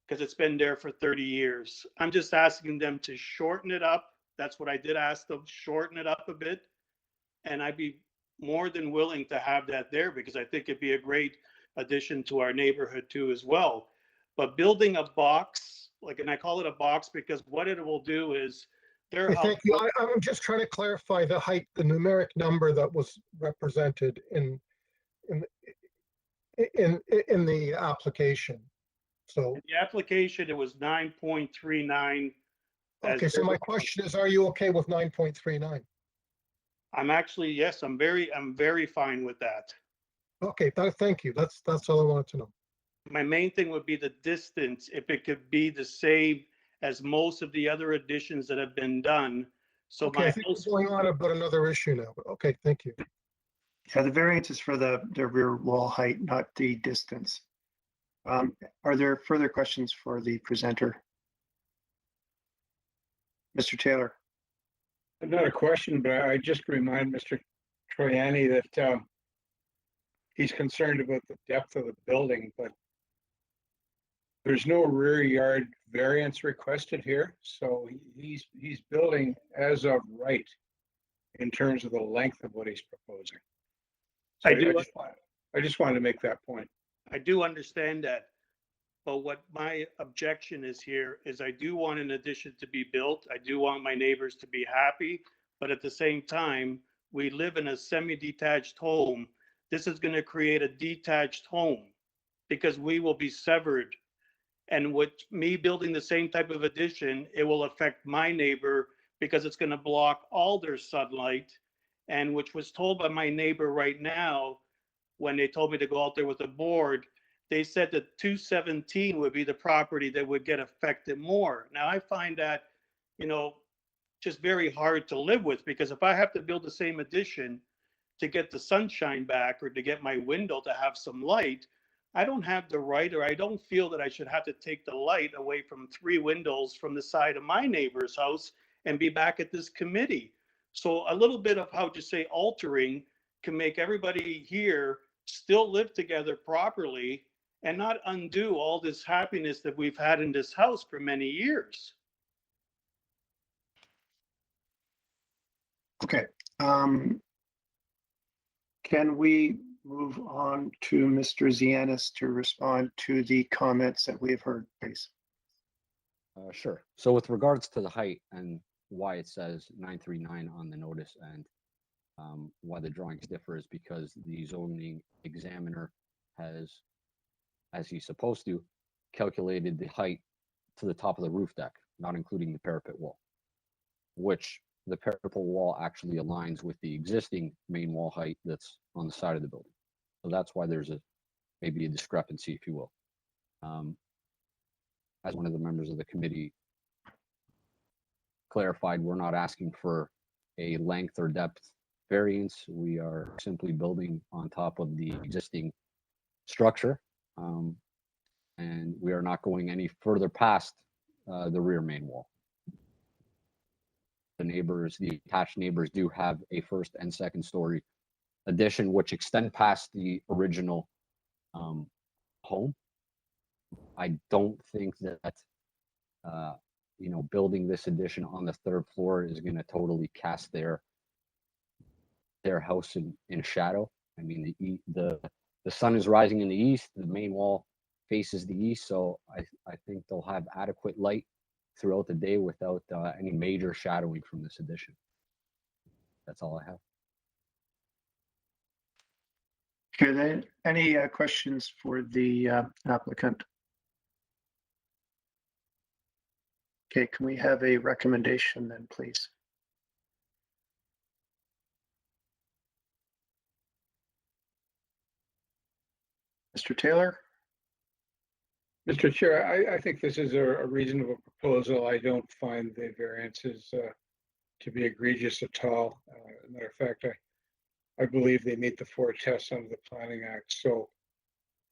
because it's been there for 30 years. I'm just asking them to shorten it up. That's what I did ask them, shorten it up a bit. And I'd be more than willing to have that there because I think it'd be a great addition to our neighborhood too as well. But building a box, like, and I call it a box because what it will do is thank you. I'm just trying to clarify the height, the numeric number that was represented in the application. So in the application, it was 9.39. Okay, so my question is, are you okay with 9.39? I'm actually, yes, I'm very fine with that. Okay, thank you. That's all I wanted to know. My main thing would be the distance, if it could be the same as most of the other additions that have been done. So okay, I think we're going on about another issue now, but okay, thank you. Yeah, the variance is for the rear wall height, not the distance. Are there further questions for the presenter? Mr. Taylor. Not a question, but I just remind Mr. Troiani that he's concerned about the depth of the building, but there's no rear yard variance requested here. So he's building as of right in terms of the length of what he's proposing. So I just wanted to make that point. I do understand that. But what my objection is here is I do want an addition to be built. I do want my neighbors to be happy. But at the same time, we live in a semi-detached home. This is going to create a detached home because we will be severed. And with me building the same type of addition, it will affect my neighbor because it's going to block all their sunlight. And which was told by my neighbor right now, when they told me to go out there with a board, they said that 217 would be the property that would get affected more. Now I find that, you know, just very hard to live with because if I have to build the same addition to get the sunshine back or to get my window to have some light, I don't have the right, or I don't feel that I should have to take the light away from 3 windows from the side of my neighbor's house and be back at this committee. So a little bit of, how to say, altering can make everybody here still live together properly and not undo all this happiness that we've had in this house for many years. Okay. Can we move on to Mr. Zianis to respond to the comments that we have heard, please. Sure. So with regards to the height and why it says 939 on the notice and why the drawings differ is because the zoning examiner has, as he's supposed to, calculated the height to the top of the roof deck, not including the parapet wall, which the parapet wall actually aligns with the existing main wall height that's on the side of the building. So that's why there's maybe a discrepancy, if you will. As one of the members of the committee clarified, we're not asking for a length or depth variance. We are simply building on top of the existing structure. And we are not going any further past the rear main wall. The neighbors, the attached neighbors do have a first and second story addition, which extend past the original home. I don't think that, you know, building this addition on the third floor is going to totally cast their house in shadow. I mean, the sun is rising in the east, the main wall faces the east, so I think they'll have adequate light throughout the day without any major shadowing from this addition. That's all I have. Okay, then, any questions for the applicant? Okay, can we have a recommendation then, please? Mr. Taylor? Mr. Chair, I think this is a reasonable proposal. I don't find the variances to be egregious at all. As a matter of fact, I believe they meet the 4 tests under the Planning Act. So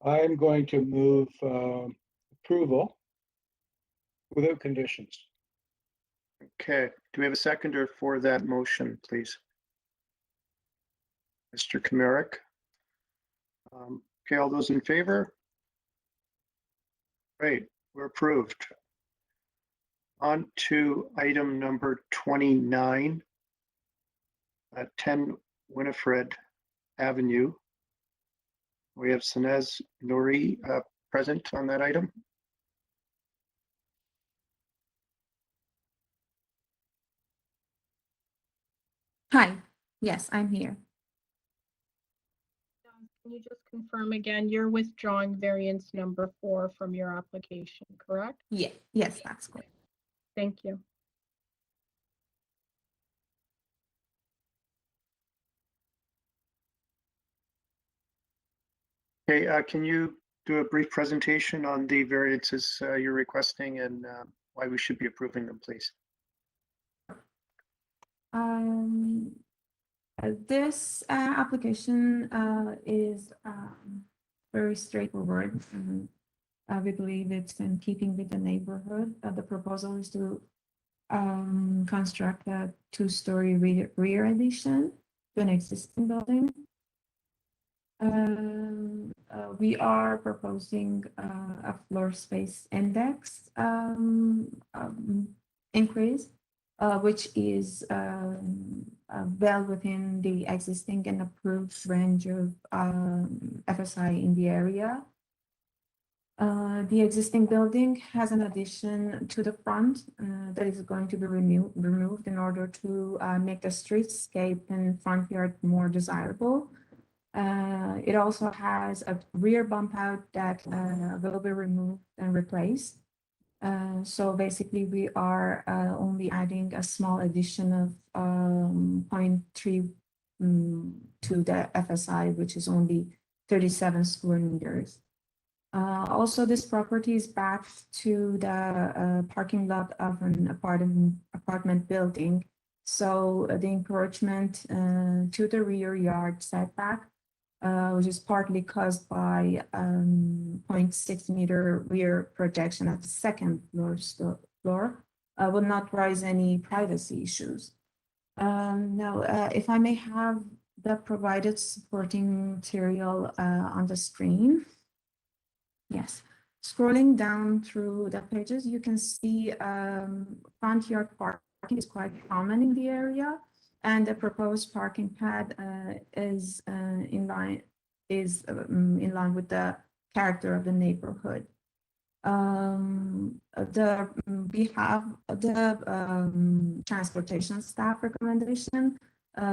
I'm going to move approval without conditions. Okay, do we have a seconder for that motion, please? Mr. Kamerick? Okay, all those in favor? Great, we're approved. On to item number 29, 10 Winifred Avenue. We have Sanez Nouri present on that item. Hi, yes, I'm here. Can you just confirm again, you're withdrawing variance number 4 from your application, correct? Yeah, yes, that's correct. Thank you. Okay, can you do a brief presentation on the variances you're requesting and why we should be approving them, please? This application is very straightforward. We believe it's in keeping with the neighborhood. The proposal is to construct a 2-story rear addition to an existing building. We are proposing a floor space index increase, which is well within the existing and approved range of FSI in the area. The existing building has an addition to the front that is going to be removed in order to make the streetscape and front yard more desirable. It also has a rear bump out that will be removed and replaced. So basically we are only adding a small addition of 0.3 to the FSI, which is only 37 square meters. Also, this property is backed to the parking lot of an apartment building. So the encroachment to the rear yard setback, which is partly caused by 0.6 meter rear projection at the second floor, will not raise any privacy issues. Now, if I may have the provided supporting material on the screen. Yes, scrolling down through the pages, you can see front yard parking is quite common in the area, and the proposed parking pad is in line is in line with the character of the neighborhood. We have the transportation staff recommendation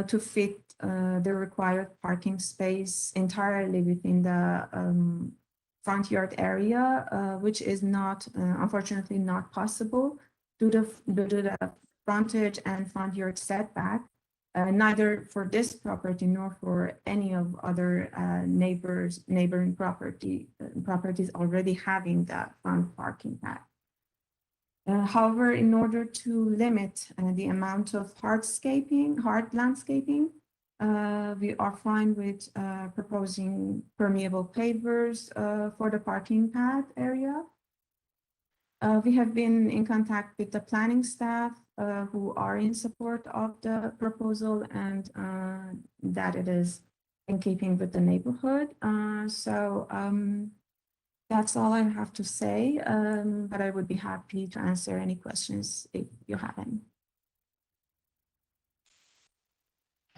to fit the required parking space entirely within the front yard area, which is not, unfortunately, not possible due to the frontage and front yard setback. Neither for this property nor for any of other neighboring properties already having that front parking pad. However, in order to limit the amount of hard landscaping, we are fine with proposing permeable pavers for the parking pad area. We have been in contact with the planning staff who are in support of the proposal and that it is in keeping with the neighborhood. That's all I have to say, but I would be happy to answer any questions if you have any.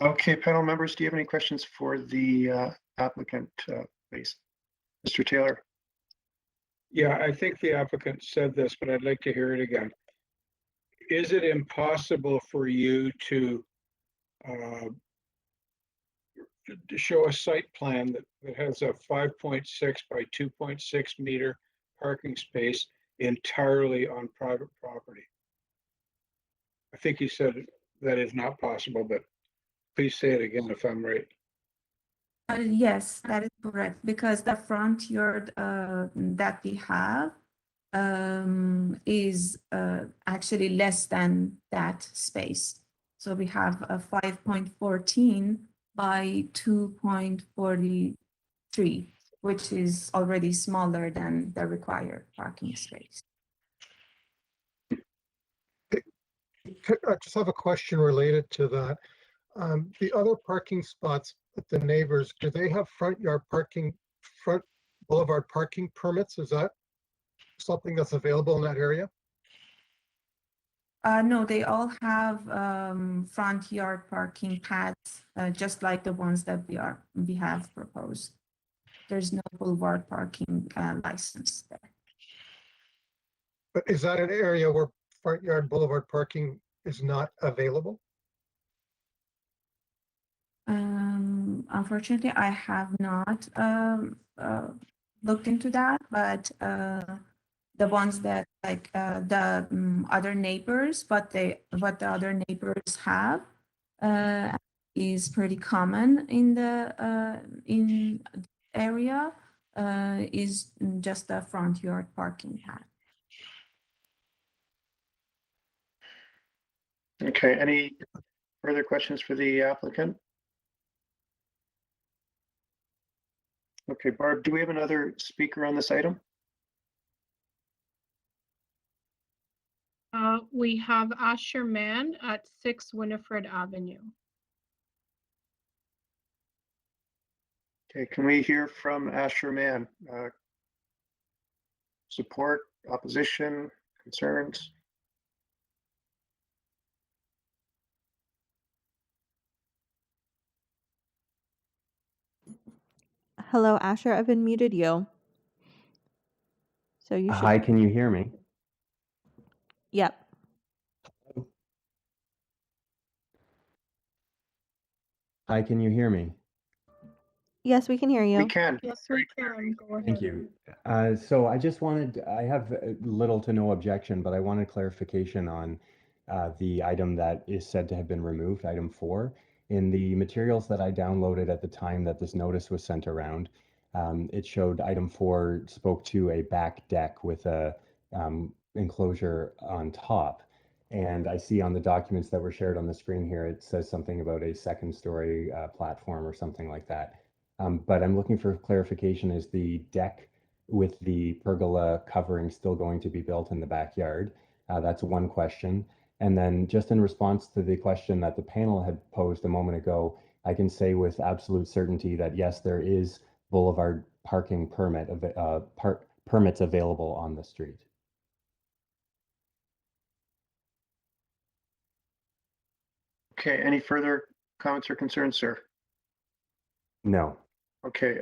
Okay, panel members, do you have any questions for the applicant, please? Mr. Taylor? Yeah, I think the applicant said this, but I'd like to hear it again. Is it impossible for you to show a site plan that has a 5.6 by 2.6 meter parking space entirely on private property? I think you said that is not possible, but please say it again if I'm right. Yes, that is correct, because the front yard that we have is actually less than that space. So we have a 5.14 by 2.43, which is already smaller than the required parking space. I just have a question related to that. The other parking spots at the neighbors, do they have front boulevard parking permits? Is that something that's available in that area? No, they all have front yard parking pads, just like the ones that we have proposed. There's no boulevard parking license there. But is that an area where front yard boulevard parking is not available? Unfortunately, I have not looked into that, but the ones that like the other neighbors, what the other neighbors have is pretty common in the area, is just a front yard parking pad. Okay, any further questions for the applicant? Okay, Barb, do we have another speaker on this item? We have Asher Mann at 6 Winifred Avenue. Okay, can we hear from Asher Mann? Support, opposition, concerns? Hello, Asher. I've unmuted you. So you should. Hi, can you hear me? Yep. Hi, can you hear me? Yes, we can hear you. We can. Yes, we can. Go ahead. Thank you. So I just wanted, I have little to no objection, but I wanted clarification on the item that is said to have been removed, item 4. In the materials that I downloaded at the time that this notice was sent around, it showed item 4 spoke to a back deck with a enclosure on top. And I see on the documents that were shared on the screen here, it says something about a second story platform or something like that. But I'm looking for clarification. Is the deck with the pergola covering still going to be built in the backyard? That's one question. And then just in response to the question that the panel had posed a moment ago, I can say with absolute certainty that yes, there is boulevard parking permits available on the street. Okay, any further comments or concerns, sir? No. Okay,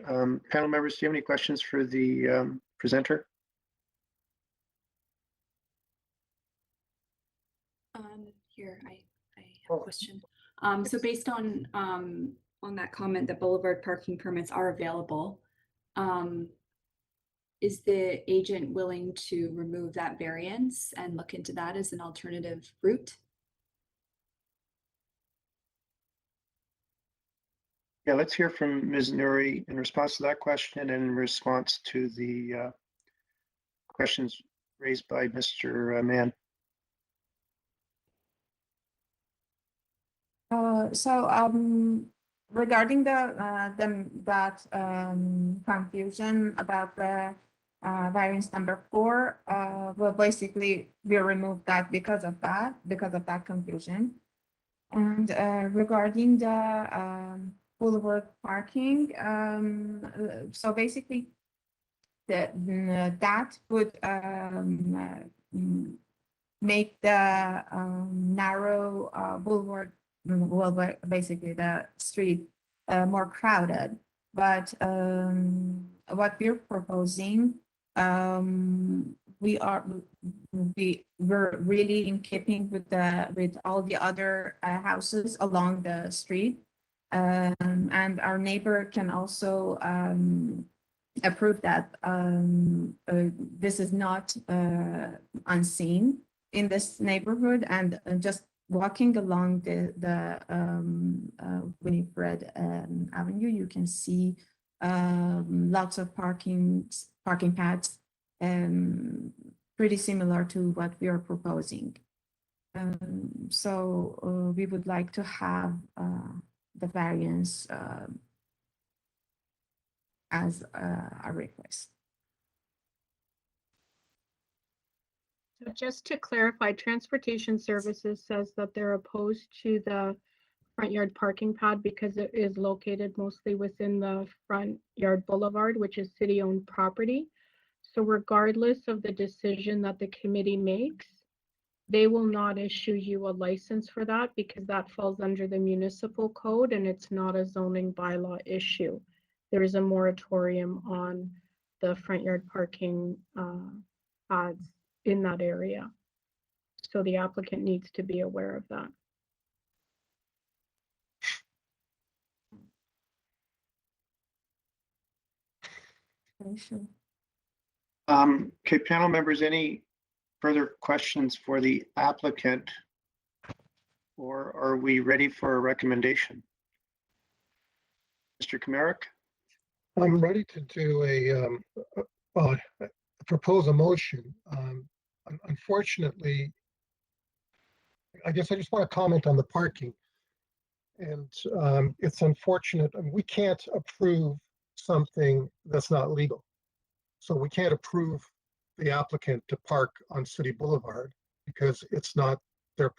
panel members, do you have any questions for the presenter? Here, I have a question. So based on that comment that boulevard parking permits are available, is the agent willing to remove that variance and look into that as an alternative route? Yeah, let's hear from Ms. Nuri in response to that question and in response to the questions raised by Mr. Mann. Regarding that confusion about the variance number 4, well, basically we removed that because of that confusion. And regarding the boulevard parking, so basically that would make the narrow boulevard, well, basically the street more crowded. But what we're proposing, we're really in keeping with all the other houses along the street, and our neighbor can also approve that this is not unseen in this neighborhood, and just walking along the Winifred Avenue, you can see lots of parking pads, pretty similar to what we are proposing. So we would like to have the variance as a request. So just to clarify, Transportation Services says that they're opposed to the front yard parking pad because it is located mostly within the front yard boulevard, which is city-owned property. So regardless of the decision that the committee makes, they will not issue you a license for that because that falls under the municipal code and it's not a zoning bylaw issue. There is a moratorium on the front yard parking pads in that area. So the applicant needs to be aware of that. Okay, panel members, any further questions for the applicant, or are we ready for a recommendation? Mr. Kamarick? I'm ready to do propose a motion. Unfortunately, I guess I just want to comment on the parking. And it's unfortunate, I mean, we can't approve something that's not legal. So we can't approve the applicant to park on City Boulevard because it's not their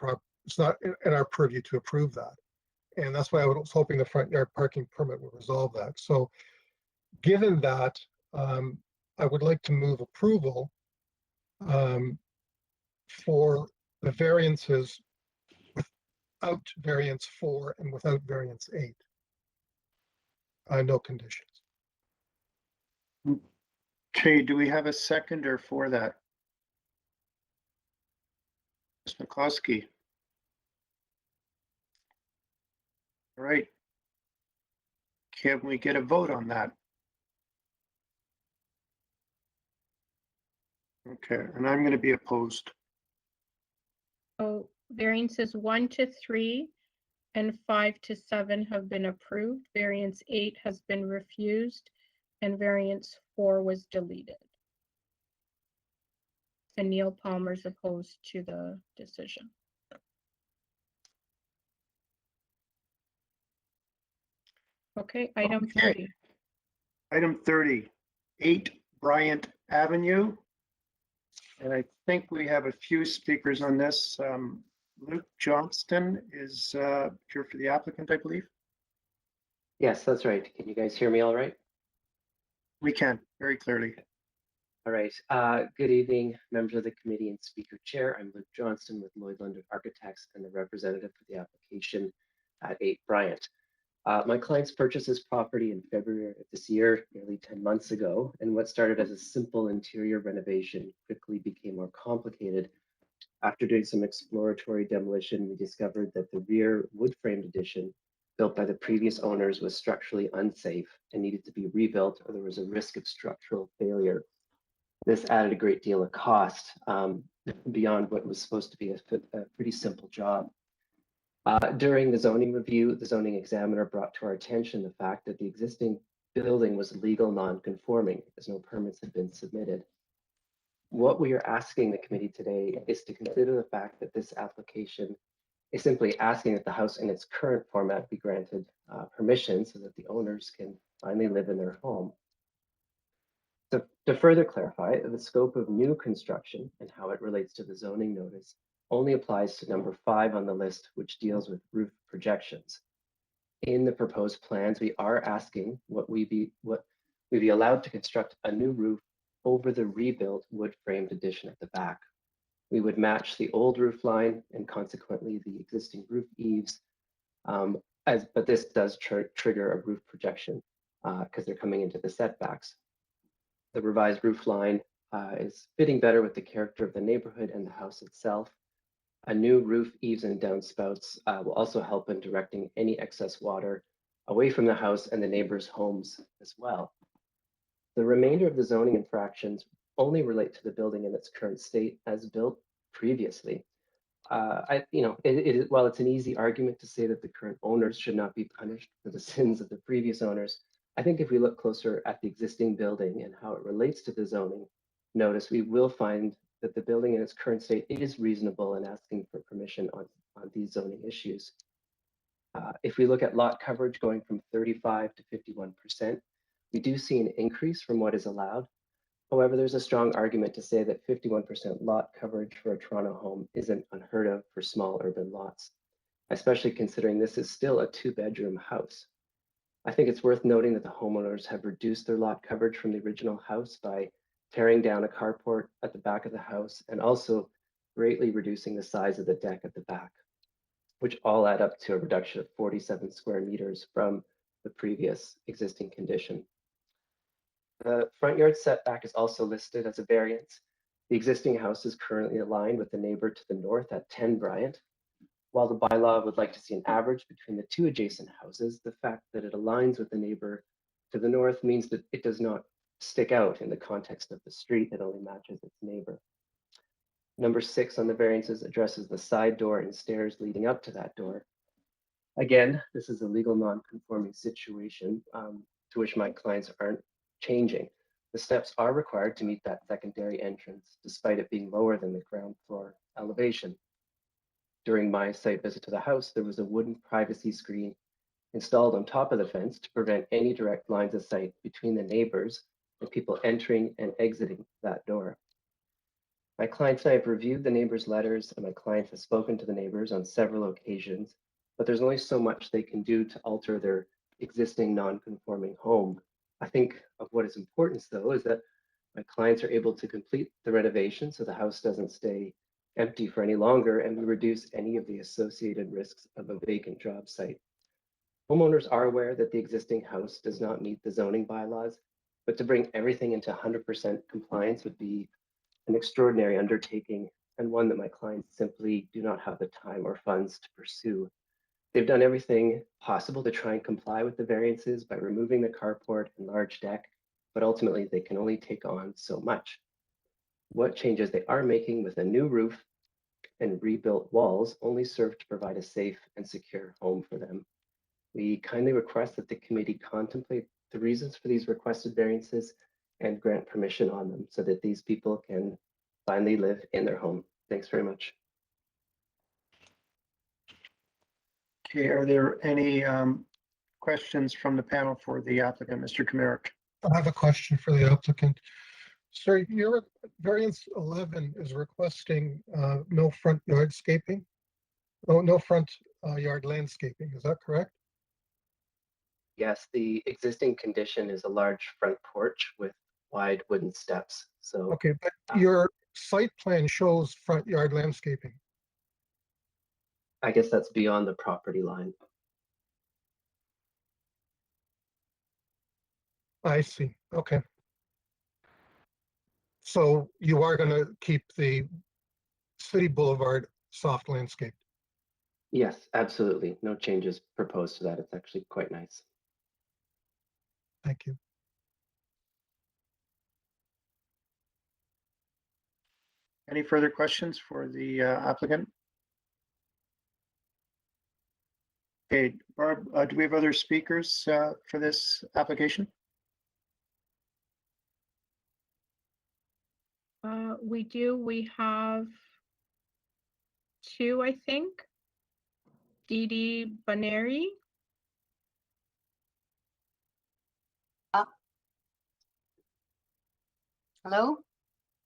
it's not in our purview to approve that. And that's why I was hoping the front yard parking permit would resolve that. So given that, I would like to move approval for the variances without variance 4 and without variance 8. No conditions. Okay, do we have a seconder for that? Ms. McCloskey. All right. Can we get a vote on that? Okay, and I'm going to be opposed. So variances 1 to 3 and 5 to 7 have been approved. Variance 8 has been refused and variance 4 was deleted. And Neil Palmer's opposed to the decision. Okay, item 30. Item 30, 8 Bryant Avenue. And I think we have a few speakers on this. Luke Johnston is here for the applicant, I believe. Yes, that's right. Can you guys hear me all right? We can, very clearly. All right. Good evening, members of the committee and speaker chair. I'm Luke Johnston with Lloyd London Architects and the representative for the application at 8 Bryant. My clients purchased this property in February of this year, nearly 10 months ago, and what started as a simple interior renovation quickly became more complicated. After doing some exploratory demolition, we discovered that the rear wood-framed addition built by the previous owners was structurally unsafe and needed to be rebuilt, or there was a risk of structural failure. This added a great deal of cost beyond what was supposed to be a pretty simple job. During the zoning review, the zoning examiner brought to our attention the fact that the existing building was legal non-conforming, as no permits had been submitted. What we are asking the committee today is to consider the fact that this application is simply asking that the house in its current format be granted permission so that the owners can finally live in their home. To further clarify, the scope of new construction and how it relates to the zoning notice only applies to number 5 on the list, which deals with roof projections. In the proposed plans, we are asking what we be allowed to construct a new roof over the rebuilt wood-framed addition at the back. We would match the old roof line and consequently the existing roof eaves, but this does trigger a roof projection because they're coming into the setbacks. The revised roof line is fitting better with the character of the neighborhood and the house itself. A new roof, eaves, and downspouts will also help in directing any excess water away from the house and the neighbors' homes as well. The remainder of the zoning infractions only relate to the building in its current state as built previously. While it's an easy argument to say that the current owners should not be punished for the sins of the previous owners, I think if we look closer at the existing building and how it relates to the zoning notice, we will find that the building in its current state is reasonable in asking for permission on these zoning issues. If we look at lot coverage going from 35 to 51%, we do see an increase from what is allowed. However, there's a strong argument to say that 51% lot coverage for a Toronto home isn't unheard of for small urban lots, especially considering this is still a 2-bedroom house. I think it's worth noting that the homeowners have reduced their lot coverage from the original house by tearing down a carport at the back of the house and also greatly reducing the size of the deck at the back, which all add up to a reduction of 47 square meters from the previous existing condition. The front yard setback is also listed as a variance. The existing house is currently aligned with the neighbor to the north at 10 Bryant. While the bylaw would like to see an average between the 2 adjacent houses, the fact that it aligns with the neighbor to the north means that it does not stick out in the context of the street. It only matches its neighbor. Number 6 on the variances addresses the side door and stairs leading up to that door. Again, this is a legal non-conforming situation to which my clients aren't changing. The steps are required to meet that secondary entrance, despite it being lower than the ground floor elevation. During my site visit to the house, there was a wooden privacy screen installed on top of the fence to prevent any direct lines of sight between the neighbors and people entering and exiting that door. My clients and I have reviewed the neighbors' letters, and my clients have spoken to the neighbors on several occasions, but there's only so much they can do to alter their existing non-conforming home. I think of what is important, though, is that my clients are able to complete the renovation so the house doesn't stay empty for any longer, and we reduce any of the associated risks of a vacant job site. Homeowners are aware that the existing house does not meet the zoning bylaws, but to bring everything into 100% compliance would be an extraordinary undertaking and one that my clients simply do not have the time or funds to pursue. They've done everything possible to try and comply with the variances by removing the carport and large deck, but ultimately they can only take on so much. What changes they are making with a new roof and rebuilt walls only serve to provide a safe and secure home for them. We kindly request that the committee contemplate the reasons for these requested variances and grant permission on them so that these people can finally live in their home. Thanks very much. Okay, are there any questions from the panel for the applicant, Mr. Kamirik? I have a question for the applicant. Sir, your variance 11 is requesting no front yardscaping. Oh, no front yard landscaping. Is that correct? Yes, the existing condition is a large front porch with wide wooden steps. So okay, but your site plan shows front yard landscaping. I guess that's beyond the property line. I see. Okay. So you are going to keep the City Boulevard soft landscape? Yes, absolutely. No changes proposed to that. It's actually quite nice. Thank you. Any further questions for the applicant? Okay, Barb, do we have other speakers for this application? We do. We have two, I think. Didi Baneri. Hello?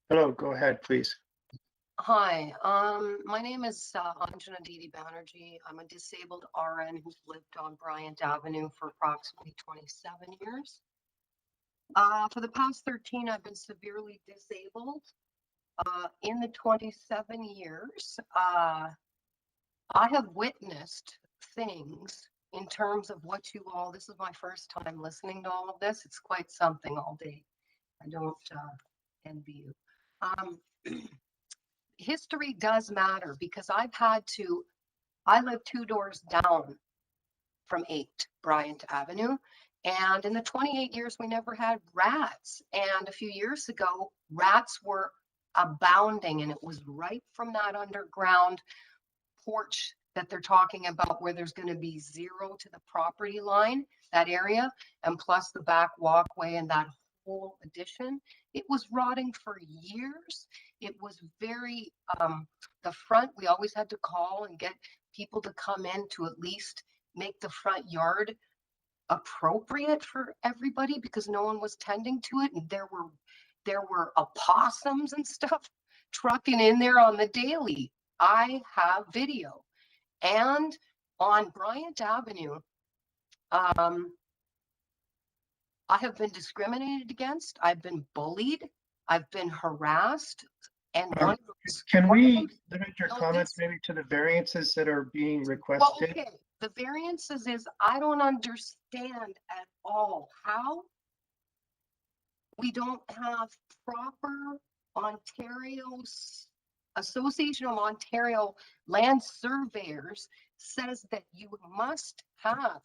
Hello, go ahead, please. Hi, my name is Anjana Didi Banerjee. I'm a disabled RN who's lived on Bryant Avenue for approximately 27 years. For the past 13, I've been severely disabled. In the 27 years, I have witnessed things in terms of what you all, this is my first time listening to all of this. It's quite something all day. I don't envy you. History does matter because I live 2 doors down from 8 Bryant Avenue. And in the 28 years, we never had rats. And a few years ago, rats were abounding. And it was right from that underground porch that they're talking about where there's going to be 0 to the property line, that area, and plus the back walkway and that whole addition. It was rotting for years. It was very, the front, we always had to call and get people to come in to at least make the front yard appropriate for everybody because no one was tending to it. And there were opossums and stuff trucking in there on the daily. I have video. And on Bryant Avenue, I have been discriminated against. I've been bullied. I've been harassed. And can we limit your comments maybe to the variances that are being requested? Well, okay. The variances is I don't understand at all how we don't have proper Ontario's Association of Ontario Land Surveyors says that you must have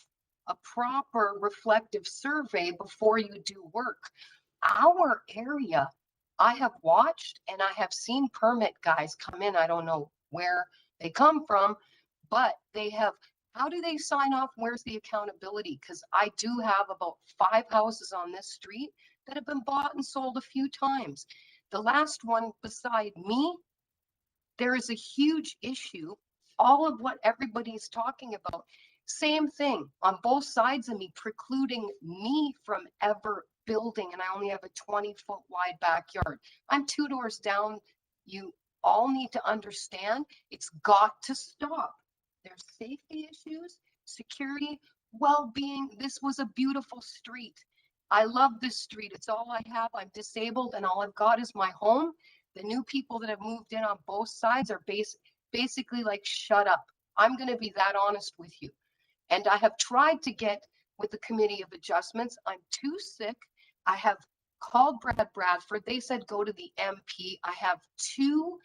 a proper reflective survey before you do work. Our area, I have watched and I have seen permit guys come in. I don't know where they come from, but they have, how do they sign off? Where's the accountability? Because I do have about 5 houses on this street that have been bought and sold a few times. The last one beside me, there is a huge issue. All of what everybody's talking about, same thing on both sides of me, precluding me from ever building. And I only have a 20-foot wide backyard. I'm 2 doors down. You all need to understand it's got to stop. There's safety issues, security, well-being. This was a beautiful street. I love this street. It's all I have. I'm disabled and all I've got is my home. The new people that have moved in on both sides are basically like, shut up. I'm going to be that honest with you. And I have tried to get with the Committee of Adjustments. I'm too sick. I have called Brad Bradford. They said go to the MP. I have 2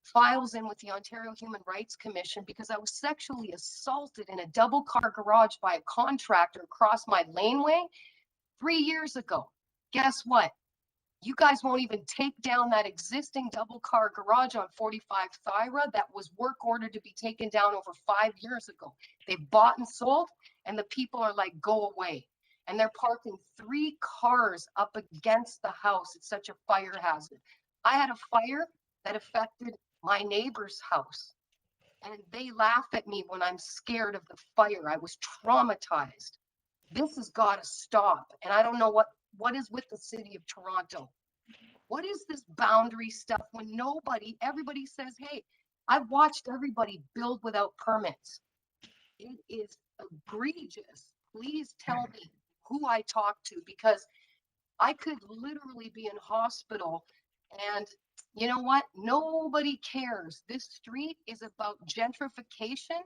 files in with the Ontario Human Rights Commission because I was sexually assaulted in a double car garage by a contractor across my laneway 3 years ago. Guess what? You guys won't even take down that existing double car garage on 45 Thyra that was work ordered to be taken down over 5 years ago. They bought and sold, and the people are like, go away. And they're parking 3 cars up against the house. It's such a fire hazard. I had a fire that affected my neighbor's house, and they laugh at me when I'm scared of the fire. I was traumatized. This has got to stop. And I don't know what is with the city of Toronto. What is this boundary stuff when everybody says, hey, I've watched everybody build without permits. It is egregious. Please tell me who I talk to because I could literally be in hospital and you know what? Nobody cares. This street is about gentrification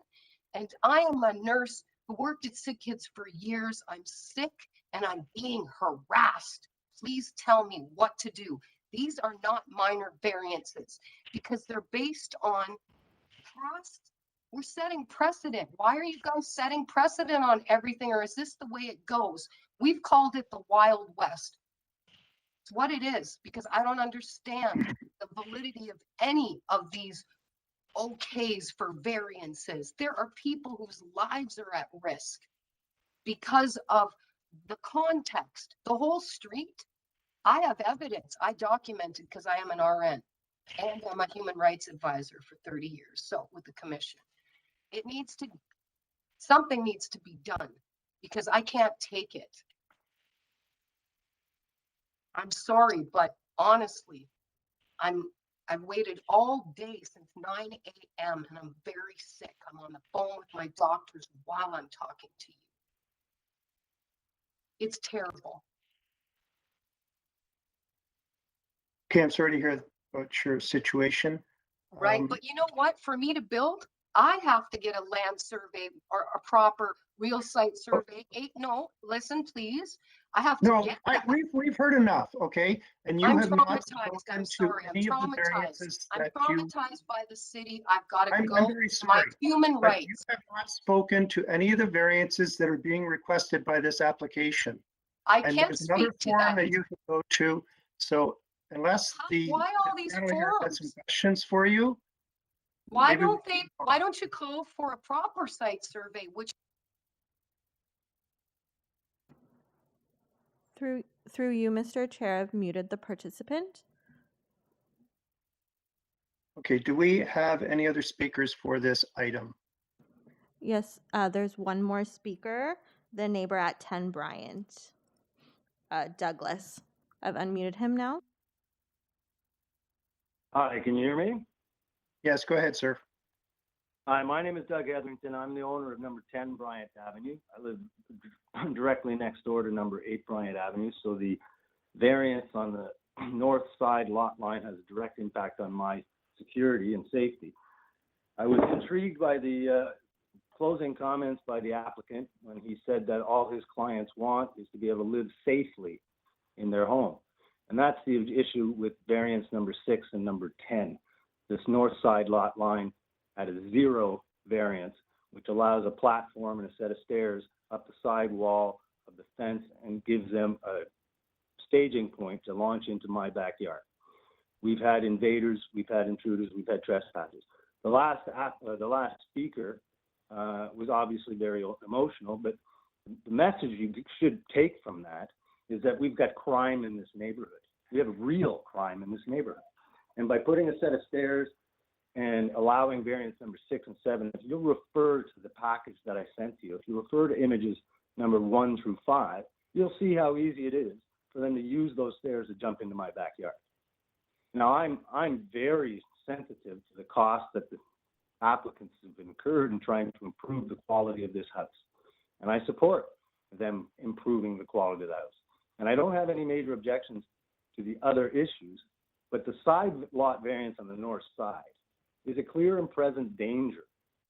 and I am a nurse who worked at Sick Kids for years. I'm sick and I'm being harassed. Please tell me what to do. These are not minor variances because they're based on past. We're setting precedent. Why are you guys setting precedent on everything, or is this the way it goes? We've called it the Wild West. It's what it is, because I don't understand the validity of any of these okays for variances. There are people whose lives are at risk because of the context. The whole street, I have evidence. I documented because I am an RN and I'm a human rights advisor for 30 years. So with the commission, something needs to be done because I can't take it. I'm sorry, but honestly, I've waited all day since 9 a.m. and I'm very sick. I'm on the phone with my doctors while I'm talking to you. It's terrible. Okay, I'm sorry to hear about your situation. Right, but you know what? For me to build, I have to get a land survey or a proper real site survey. No, listen, please. I have to get that. We've heard enough, okay? And you I'm have not traumatized. I'm spoken to sorry. I'm any of the traumatized. variances I'm that you. traumatized by the city. I've got to I'm go. very It's my sorry, human but rights. you have not spoken to any of the variances that are being requested by this application. I And can't there's another speak to forum that. that you can go to. So unless Why all these panel here has some forums? questions for you. Why maybe we why don't you call for a proper site survey, which Through you, Mr. Chair, I've muted the participant. Okay, do we have any other speakers for this item? Yes, there's one more speaker, the neighbor at 10 Bryant, Douglas. I've unmuted him now. Hi, can you hear me? Yes, go ahead, sir. Hi, my name is Doug Etherington. I'm the owner of number 10 Bryant Avenue. I live directly next door to number 8 Bryant Avenue, so the variance on the north side lot line has a direct impact on my security and safety. I was intrigued by the closing comments by the applicant when he said that all his clients want is to be able to live safely in their home. And that's the issue with variance number 6 and number 10. This north side lot line at a 0 variance, which allows a platform and a set of stairs up the side wall of the fence and gives them a staging point to launch into my backyard. We've had invaders, we've had intruders, we've had trespassers. The last speaker was obviously very emotional, but the message you should take from that is that we've got crime in this neighborhood. We have real crime in this neighborhood. And by putting a set of stairs and allowing variance number 6 and 7, if you'll refer to the package that I sent to you, if you refer to images number 1 through 5, you'll see how easy it is for them to use those stairs to jump into my backyard. Now, I'm very sensitive to the cost that the applicants have incurred in trying to improve the quality of this house. And I support them improving the quality of the house. And I don't have any major objections to the other issues, but the side lot variance on the north side is a clear and present danger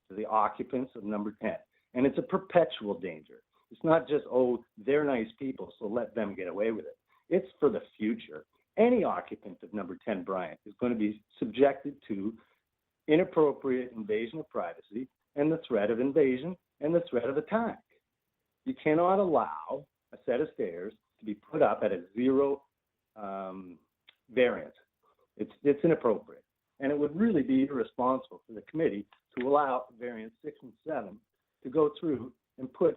to the occupants of number 10. And it's a perpetual danger. It's not just, oh, they're nice people, so let them get away with it. It's for the future. Any occupant of number 10 Bryant is going to be subjected to inappropriate invasion of privacy and the threat of invasion and the threat of attack. You cannot allow a set of stairs to be put up at a 0 variance. It's inappropriate. And it would really be irresponsible for the committee to allow variance 6 and 7 to go through and put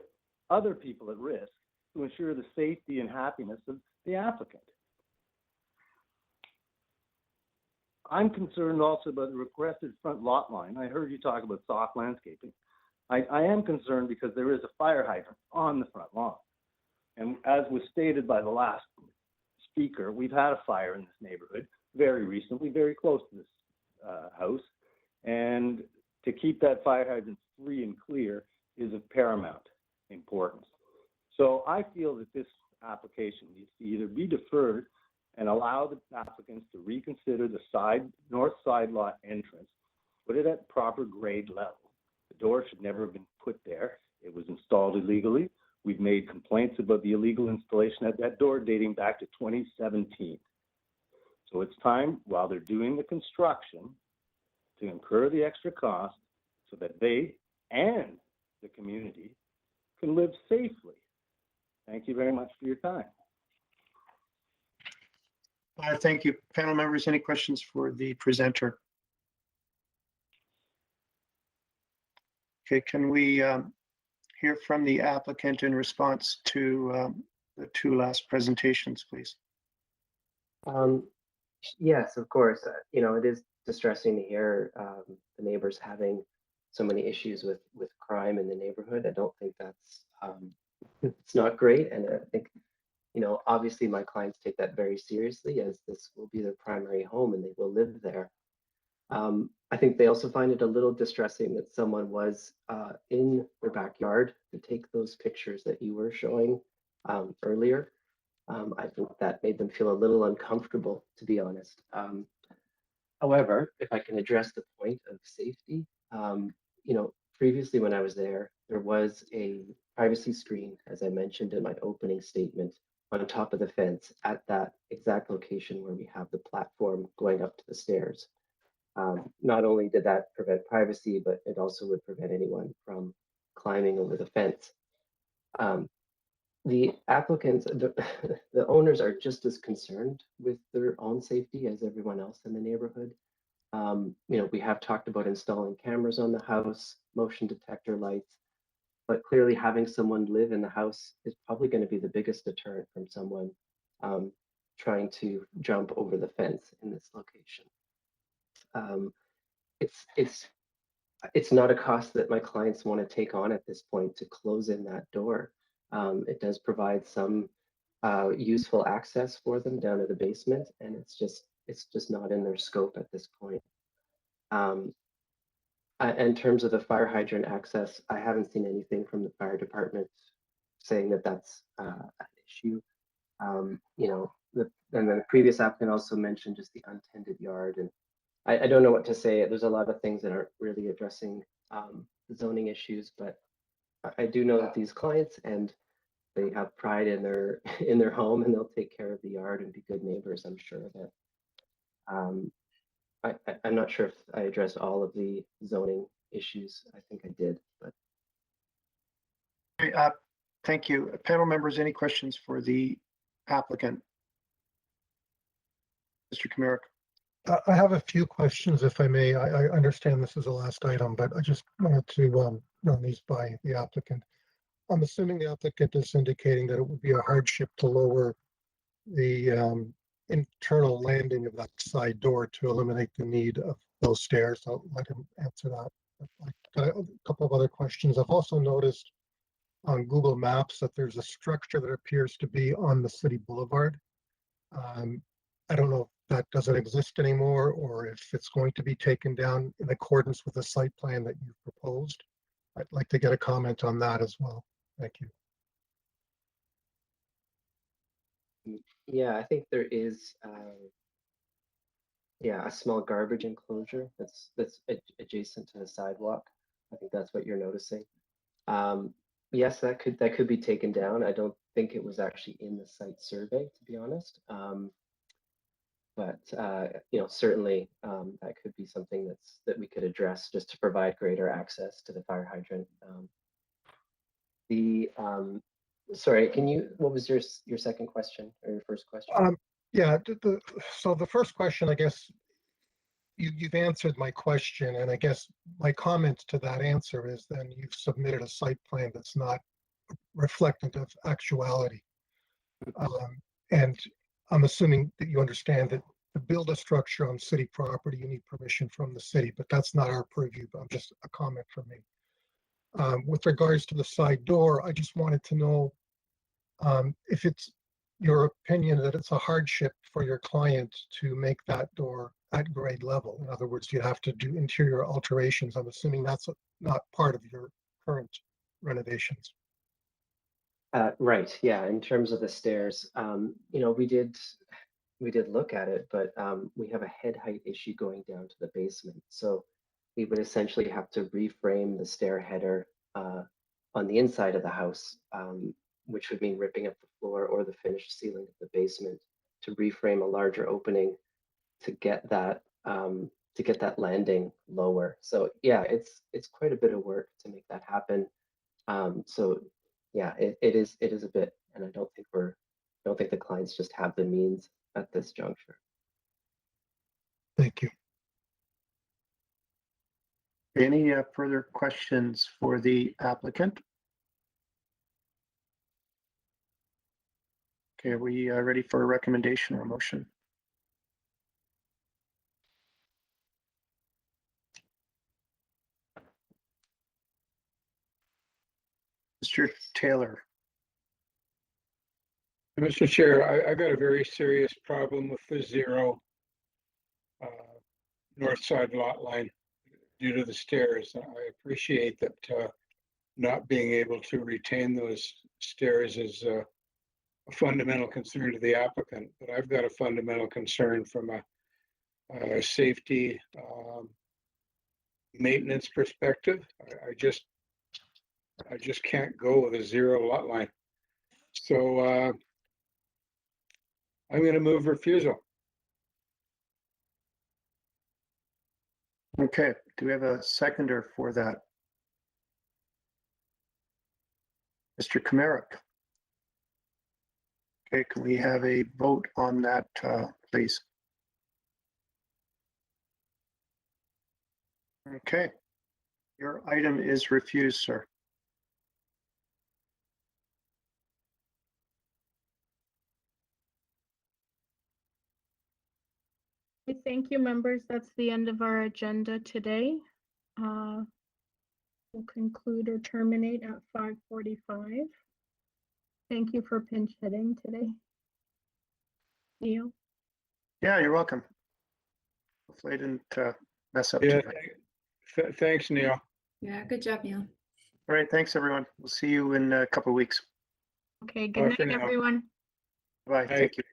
other people at risk to ensure the safety and happiness of the applicant. I'm concerned also about the requested front lot line. I heard you talk about soft landscaping. I am concerned because there is a fire hydrant on the front lawn. And as was stated by the last speaker, we've had a fire in this neighborhood very recently, very close to this house. And to keep that fire hydrant free and clear is of paramount importance. So I feel that this application needs to either be deferred and allow the applicants to reconsider the north side lot entrance, put it at proper grade level. The door should never have been put there. It was installed illegally. We've made complaints about the illegal installation at that door dating back to 2017. So it's time, while they're doing the construction, to incur the extra cost so that they and the community can live safely. Thank you very much for your time. Thank you. Panel members, any questions for the presenter? Okay, can we hear from the applicant in response to the two last presentations, please? Yes, of course. It is distressing to hear the neighbors having so many issues with crime in the neighborhood. I don't think that's it's not great, and I think obviously my clients take that very seriously, as this will be their primary home and they will live there. I think they also find it a little distressing that someone was in their backyard to take those pictures that you were showing earlier. I think that made them feel a little uncomfortable, to be honest. However, if I can address the point of safety, previously when I was there was a privacy screen, as I mentioned in my opening statement, on top of the fence at that exact location where we have the platform going up to the stairs. Not only did that prevent privacy, but it also would prevent anyone from climbing over the fence. The applicants, the owners are just as concerned with their own safety as everyone else in the neighborhood. We have talked about installing cameras on the house, motion detector lights, but clearly having someone live in the house is probably going to be the biggest deterrent from someone trying to jump over the fence in this location. It's not a cost that my clients want to take on at this point to close in that door. It does provide some useful access for them down to the basement, and it's just not in their scope at this point. In terms of the fire hydrant access, I haven't seen anything from the fire department saying that that's an issue. And then the previous applicant also mentioned just the untended yard, and I don't know what to say. There's a lot of things that aren't really addressing the zoning issues, but I do know that these clients, and they have pride in their home, and they'll take care of the yard and be good neighbors. I'm sure of it. I'm not sure if I addressed all of the zoning issues. I think I did, but. Okay, thank you. Panel members, any questions for the applicant? Mr. Kamirik. I have a few questions, if I may. I understand this is the last item, but I just wanted to run these by the applicant. I'm assuming the applicant is indicating that it would be a hardship to lower the internal landing of that side door to eliminate the need of those stairs. I'll let him answer that. I've got a couple of other questions. I've also noticed on Google Maps that there's a structure that appears to be on the city boulevard. I don't know if that doesn't exist anymore, or if it's going to be taken down in accordance with the site plan that you've proposed. I'd like to get a comment on that as well. Thank you. Yeah, I think there is a small garbage enclosure that's adjacent to the sidewalk. I think that's what you're noticing. Yes, that could be taken down. I don't think it was actually in the site survey, to be honest. But certainly that could be something that we could address just to provide greater access to the fire hydrant. Sorry, what was your second question, or your first question? Yeah, so the first question, I guess you've answered my question, and I guess my comment to that answer is then you've submitted a site plan that's not reflective of actuality. And I'm assuming that you understand that to build a structure on city property, you need permission from the city, but that's not our purview, but just a comment from me. With regards to the side door, I just wanted to know if it's your opinion that it's a hardship for your client to make that door at grade level. In other words, you have to do interior alterations. I'm assuming that's not part of your current renovations. Right, yeah, in terms of the stairs, we did look at it, but we have a head height issue going down to the basement. So we would essentially have to reframe the stair header on the inside of the house, which would mean ripping up the floor or the finished ceiling of the basement to reframe a larger opening to get that landing lower. So yeah, it's quite a bit of work to make that happen. So yeah, it is a bit, and I don't think the clients just have the means at this juncture. Thank you. Any further questions for the applicant? Okay, are we ready for a recommendation or motion? Mr. Taylor. Mr. Chair, I got a very serious problem with the zero north side lot line due to the stairs. I appreciate that not being able to retain those stairs is a fundamental concern to the applicant, but I've got a fundamental concern from a safety maintenance perspective. I just can't go with a zero lot line. So I'm going to move refusal. Okay, do we have a seconder for that? Mr. Kamerick. Okay, can we have a vote on that, please? Okay, your item is refused, sir. Thank you, members. That's the end of our agenda today. We'll conclude or terminate at 5:45. Thank you for pinch hitting today. Neil? Yeah, you're welcome. Hopefully I didn't mess up too much. Thanks, Neil. Yeah, good job, Neil. All right, thanks, everyone. We'll see you in a couple of weeks. Okay, Bye good for night, now. everyone. Bye, thank you.